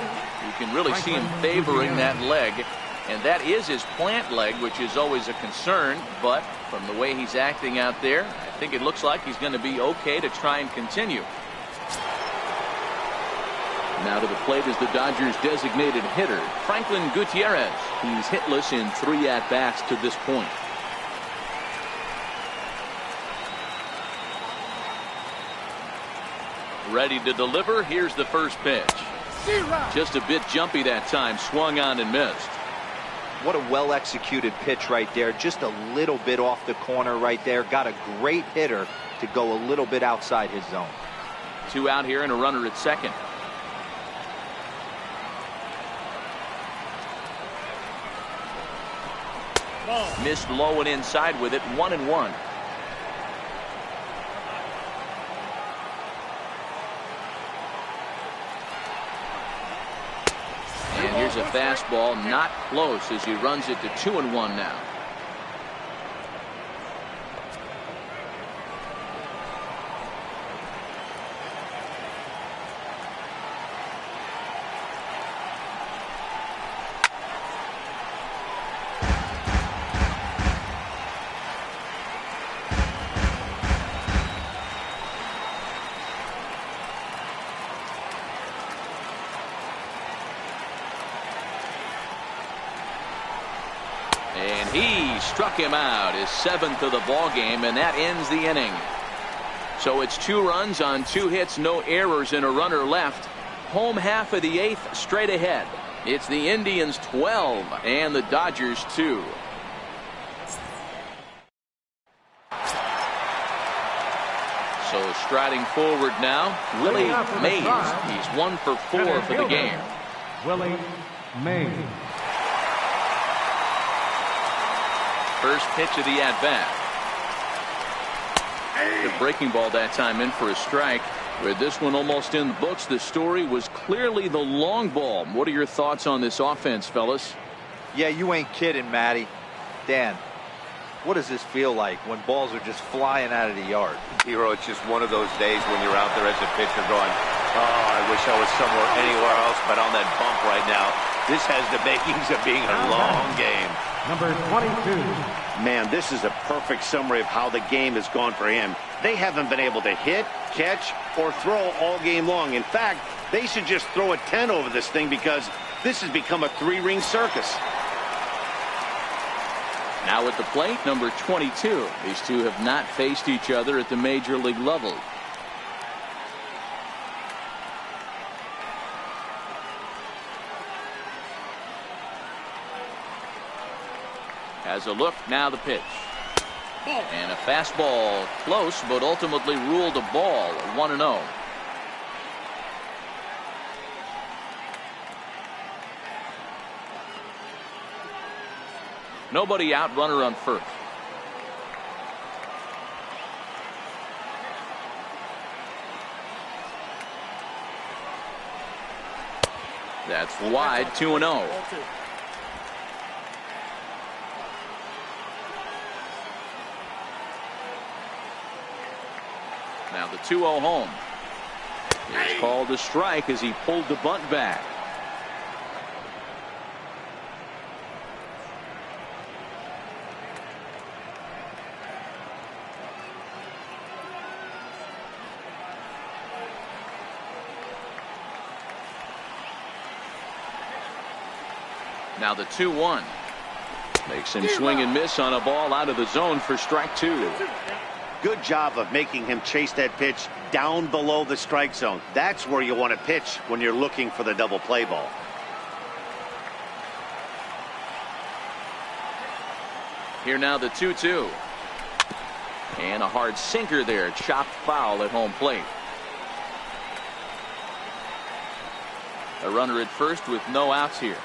Speaker 1: You can really see him favoring that leg, and that is his plant leg, which is always a concern. But from the way he's acting out there, I think it looks like he's going to be okay to try and continue. Now to the plate is the Dodgers designated hitter, Franklin Gutierrez. He's hitless in 3 at-bats to this point. Ready to deliver. Here's the first pitch. Just a bit jumpy that time. Swung on and missed.
Speaker 3: What a well-executed pitch right there. Just a little bit off the corner right there. Got a great hitter to go a little bit outside his zone.
Speaker 1: 2 out here and a runner at second. Missed low and inside with it. 1-1. And here's a fastball, not close, as he runs it to 2-1 now. And he struck him out, his 7th of the ball game, and that ends the inning. So it's 2 runs on 2 hits, no errors, and a runner left. Home half of the 8th, straight ahead. It's the Indians 12 and the Dodgers 2. So striding forward now, Willie Mays. He's 1 for 4 for the game.
Speaker 4: Willie Mays.
Speaker 1: First pitch of the at-bat. The breaking ball that time in for a strike. With this one almost in the books, the story was clearly the long ball. What are your thoughts on this offense, fellas?
Speaker 3: Yeah, you ain't kidding, Matty. Dan, what does this feel like when balls are just flying out of the yard?
Speaker 6: Hero, it's just one of those days when you're out there as a pitcher going, oh, I wish I was somewhere anywhere else but on that bump right now. This has the makings of being a long game.
Speaker 4: Number 22.
Speaker 2: Man, this is a perfect summary of how the game has gone for him. They haven't been able to hit, catch, or throw all game long. In fact, they should just throw a 10 over this thing because this has become a 3-ring circus.
Speaker 1: Now at the plate, number 22. These two have not faced each other at the major league level. Has a look, now the pitch. And a fastball close, but ultimately ruled a ball. 1-0. Nobody out, runner on first. That's wide. 2-0. Now the 2-0 home. It's called a strike as he pulled the bunt back. Now the 2-1. Makes him swing and miss on a ball out of the zone for strike 2.
Speaker 2: Good job of making him chase that pitch down below the strike zone. That's where you want to pitch when you're looking for the double play ball.
Speaker 1: Here now the 2-2. And a hard sinker there. Chopped foul at home plate. A runner at first with no outs here.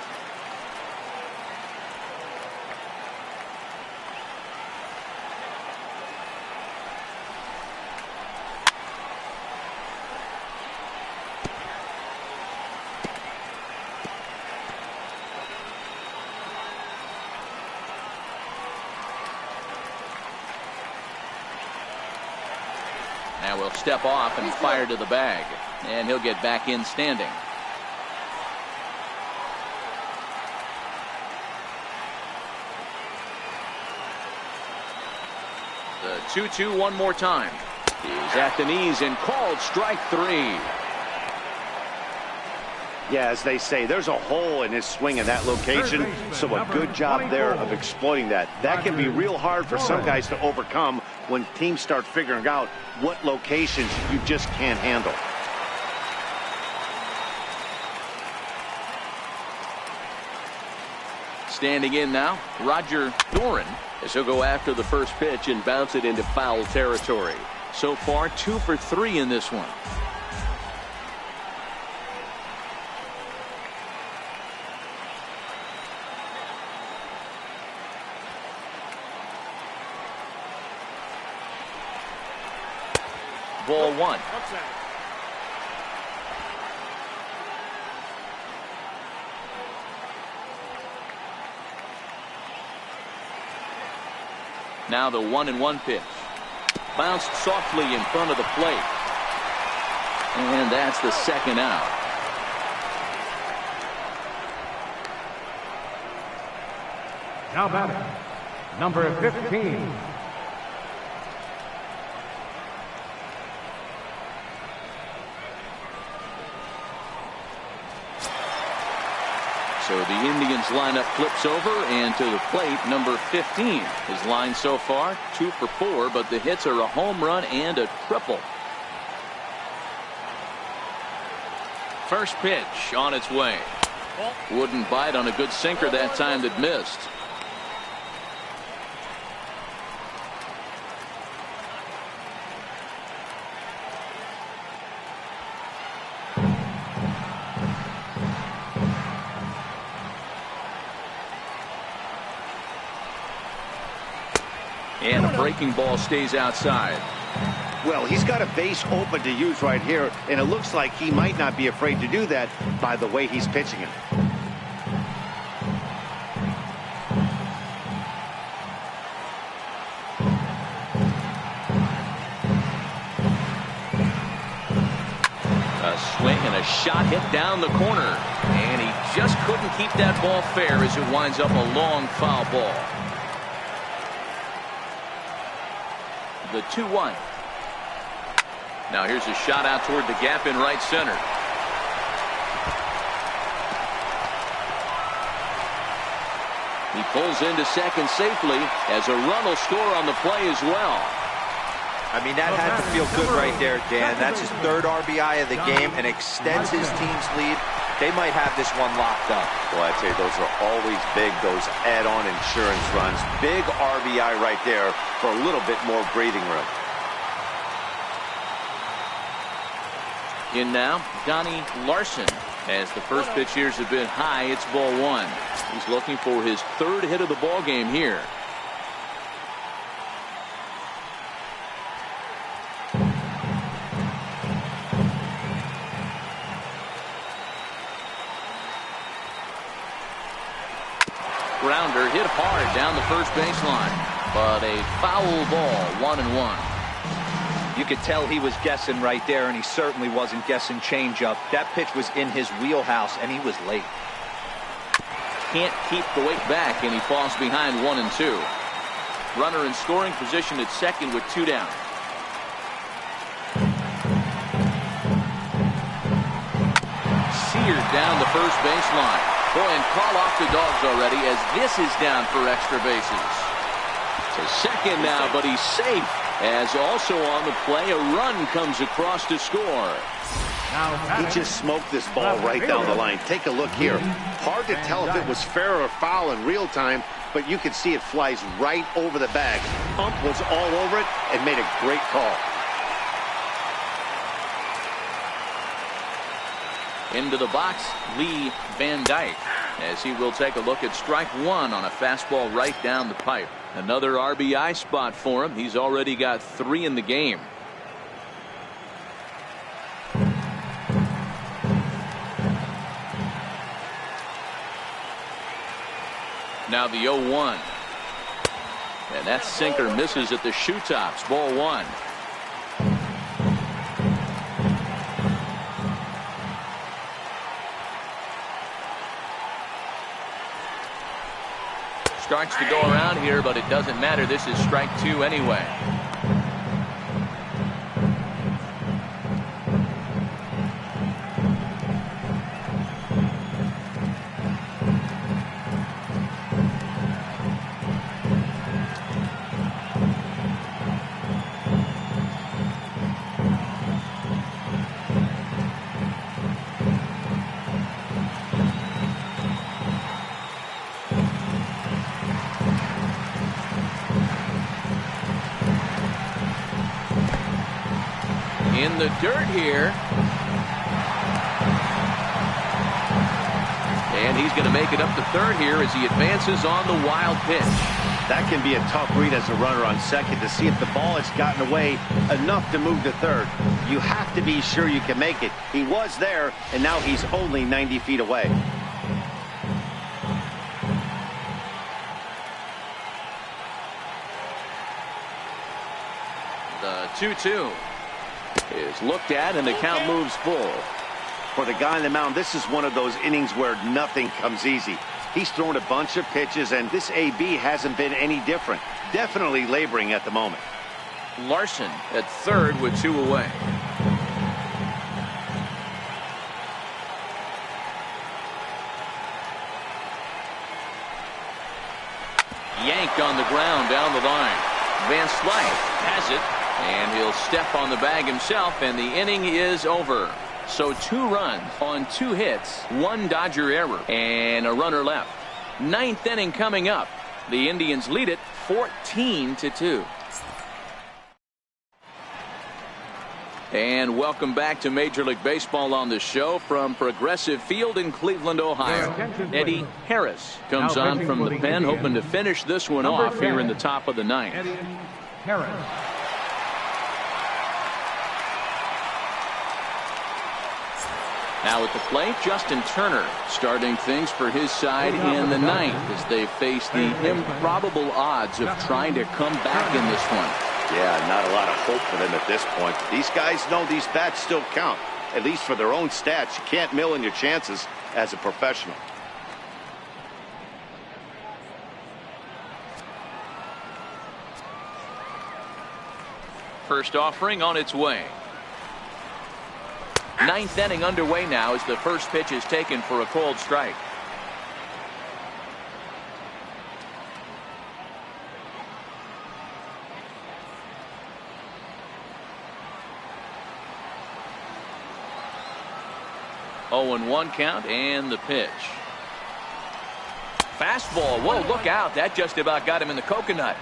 Speaker 1: Now we'll step off and fire to the bag. And he'll get back in standing. The 2-2 one more time. He's at the knees and called strike 3.
Speaker 2: Yeah, as they say, there's a hole in his swing in that location, so a good job there of exploiting that. That can be real hard for some guys to overcome when teams start figuring out what locations you just can't handle.
Speaker 1: Standing in now, Roger Doran, as he'll go after the first pitch and bounce it into foul territory. So far, 2 for 3 in this one. Ball 1. Now the 1-1 pitch. Bounced softly in front of the plate. And that's the second out.
Speaker 4: Now batting, number 15.
Speaker 1: So the Indians lineup flips over, and to the plate, number 15. His line so far, 2 for 4, but the hits are a home run and a triple. First pitch on its way. Wouldn't bite on a good sinker that time that missed. And a breaking ball stays outside.
Speaker 2: Well, he's got a base open to use right here, and it looks like he might not be afraid to do that by the way he's pitching it.
Speaker 1: A swing and a shot hit down the corner, and he just couldn't keep that ball fair as it winds up a long foul ball. The 2-1. Now here's a shot out toward the gap in right center. He pulls into second safely as a run will score on the play as well.
Speaker 3: I mean, that had to feel good right there, Dan. That's his 3rd RBI of the game and extends his team's lead. They might have this one locked up.
Speaker 6: Well, I'd say those are always big, those add-on insurance runs. Big RBI right there for a little bit more breathing room.
Speaker 1: In now, Donnie Larson. As the first pitch here's a bit high, it's ball 1. He's looking for his 3rd hit of the ball game here. Grounder hit hard down the first baseline, but a foul ball, 1-1.
Speaker 3: You could tell he was guessing right there, and he certainly wasn't guessing changeup. That pitch was in his wheelhouse, and he was late.
Speaker 1: Can't keep the weight back, and he falls behind 1 and 2. Runner in scoring position at second with 2 down. Seared down the first baseline. Boy, and call off the Dogs already as this is down for extra bases. To second now, but he's safe. As also on the play, a run comes across to score.
Speaker 2: He just smoked this ball right down the line. Take a look here. Hard to tell if it was fair or foul in real time, but you can see it flies right over the bag. Ump was all over it and made a great call.
Speaker 1: Into the box, Lee Van Dyke, as he will take a look at strike one on a fastball right down the pipe. Another RBI spot for him. He's already got 3 in the game. Now the 0-1. And that sinker misses at the shoe tops. Ball 1. Starts to go around here, but it doesn't matter. This is strike 2 anyway. In the dirt here. And he's going to make it up to third here as he advances on the wild pitch.
Speaker 2: That can be a tough read as a runner on second to see if the ball has gotten away enough to move to third. You have to be sure you can make it. He was there, and now he's only 90 feet away.
Speaker 1: The 2-2 is looked at, and the count moves full.
Speaker 2: For the guy on the mound, this is one of those innings where nothing comes easy. He's thrown a bunch of pitches, and this AB hasn't been any different. Definitely laboring at the moment.
Speaker 1: Larson at third with 2 away. Yanked on the ground down the line. Van Slyke has it, and he'll step on the bag himself, and the inning is over. So 2 runs on 2 hits, 1 Dodger error, and a runner left. 9th inning coming up. The Indians lead it 14-2. And welcome back to Major League Baseball on the show from Progressive Field in Cleveland, Ohio. Eddie Harris comes on from the pen, hoping to finish this one off here in the top of the 9th.
Speaker 4: Eddie Harris.
Speaker 1: Now at the plate, Justin Turner starting things for his side in the 9th as they face the improbable odds of trying to come back in this one.
Speaker 2: Yeah, not a lot of hope for them at this point. These guys know these bats still count, at least for their own stats. You can't mill in your chances as a professional.
Speaker 1: First offering on its way. 9th inning underway now as the first pitch is taken for a cold strike. Oh, and 1 count, and the pitch. Fastball. Whoa, look out. That just about got him in the coconut.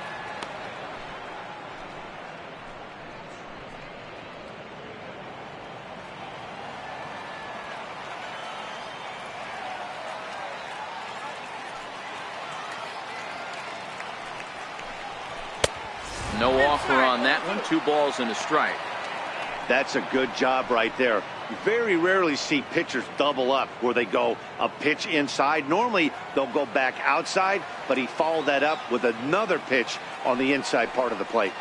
Speaker 1: No offer on that one. 2 balls and a strike.
Speaker 2: That's a good job right there. You very rarely see pitchers double up where they go a pitch inside. Normally they'll go back outside, but he followed that up with another pitch on the inside part of the plate.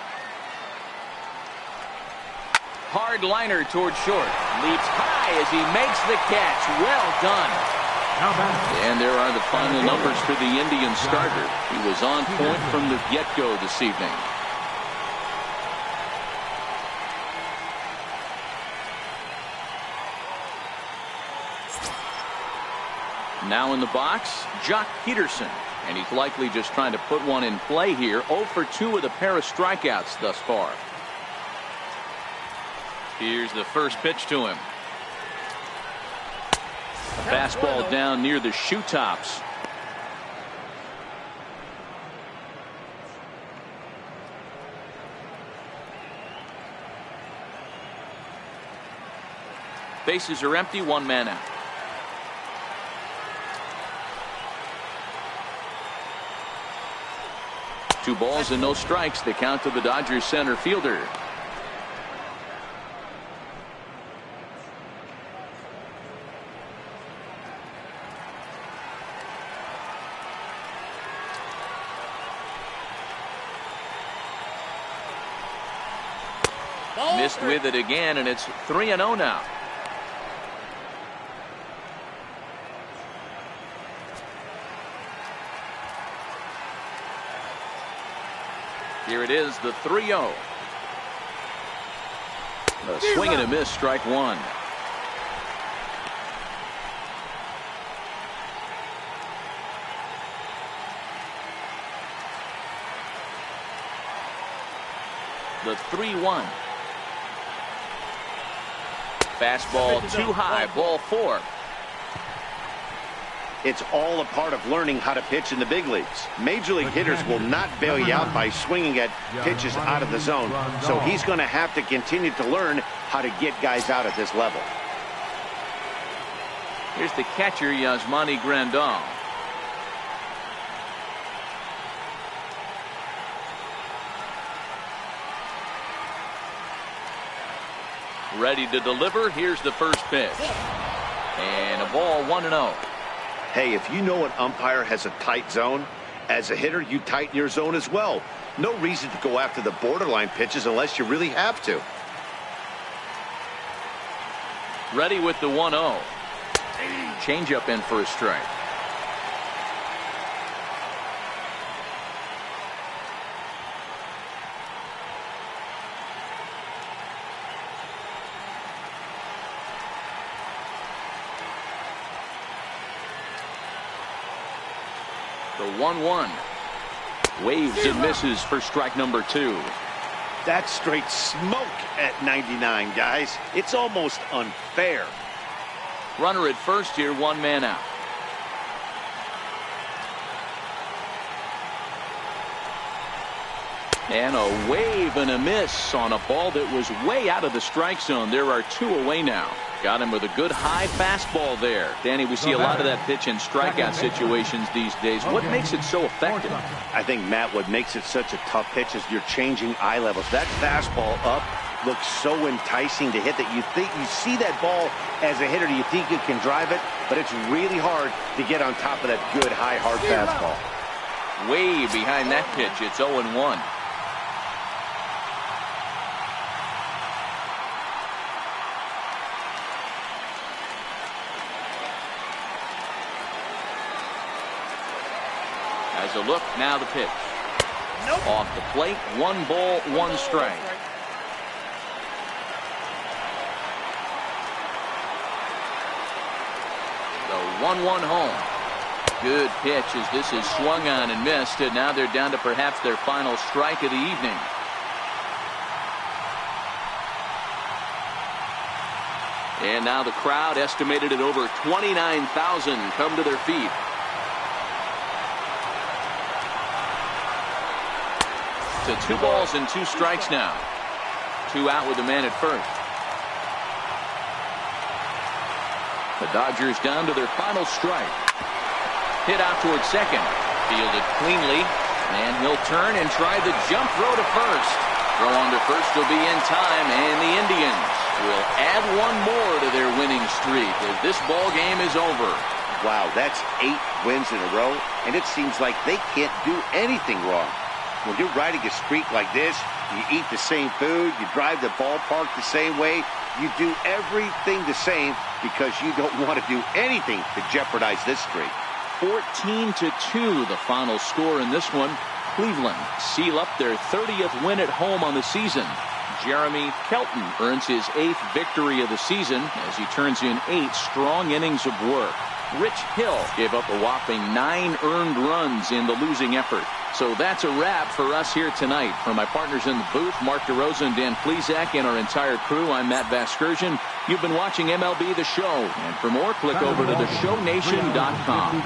Speaker 1: Hard liner toward short. Leaps high as he makes the catch. Well done. And there are the final numbers for the Indians starter. He was on point from the get-go this evening. Now in the box, Jock Peterson, and he's likely just trying to put one in play here. 0 for 2 with a pair of strikeouts thus far. Here's the first pitch to him. A fastball down near the shoe tops. bases are empty, one man out. Two balls and no strikes. The count to the Dodgers center fielder. Missed with it again, and it's 3-0 now. Here it is, the 3-0. A swing and a miss, strike one. The 3-1. Fastball too high, ball four.
Speaker 2: It's all a part of learning how to pitch in the big leagues. Major league hitters will not bail you out by swinging at pitches out of the zone. So he's going to have to continue to learn how to get guys out at this level.
Speaker 1: Here's the catcher, Yasmani Grandal. Ready to deliver. Here's the first pitch. And a ball, 1-0.
Speaker 2: Hey, if you know an umpire has a tight zone, as a hitter, you tighten your zone as well. No reason to go after the borderline pitches unless you really have to.
Speaker 1: Ready with the 1-0. Changeup in for a strike. The 1-1. Waves and misses for strike number two.
Speaker 2: That's straight smoke at 99, guys. It's almost unfair.
Speaker 1: Runner at first here, one man out. And a wave and a miss on a ball that was way out of the strike zone. There are two away now. Got him with a good high fastball there. Danny, we see a lot of that pitch in strikeout situations these days. What makes it so effective?
Speaker 2: I think, Matt, what makes it such a tough pitch is you're changing eye levels. That fastball up looks so enticing to hit that you see that ball as a hitter, you think you can drive it, but it's really hard to get on top of that good high hard fastball.
Speaker 1: Way behind that pitch. It's 0-1. As a look, now the pitch. Nope. Off the plate, 1 ball, 1 strike. The 1-1 home. Good pitch as this is swung on and missed, and now they're down to perhaps their final strike of the evening. And now the crowd, estimated at over 29,000, come to their feet. To 2 balls and 2 strikes now. 2 out with the man at first. The Dodgers down to their final strike. Hit out towards second. Fielded cleanly. And he'll turn and try the jump throw to first. Throw on to first will be in time. And the Indians will add 1 more to their winning streak as this ball game is over.
Speaker 2: Wow, that's 8 wins in a row. And it seems like they can't do anything wrong. When you're riding a streak like this, you eat the same food, you drive the ballpark the same way, you do everything the same because you don't want to do anything to jeopardize this streak.
Speaker 1: 14-2 the final score in this one. Cleveland seal up their 30th win at home on the season. Jeremy Kelton earns his 8th victory of the season as he turns in 8 strong innings of work. Rich Hill gave up a whopping 9 earned runs in the losing effort. So that's a wrap for us here tonight. For my partners in the booth, Mark DeRosa and Dan Plesac, and our entire crew, I'm Matt Vasgersian. You've been watching MLB The Show. And for more, click over to theshownation.com.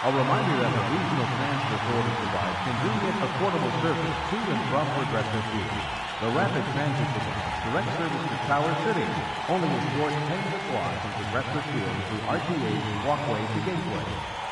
Speaker 4: A reminder that the Regional Transfer Authority provides convenient, affordable service to and from Progressive Field. The Rapid Transit provides direct service to Tower City, only a short 10-minute walk from Progressive Field through RTA's Walkway to Gateway.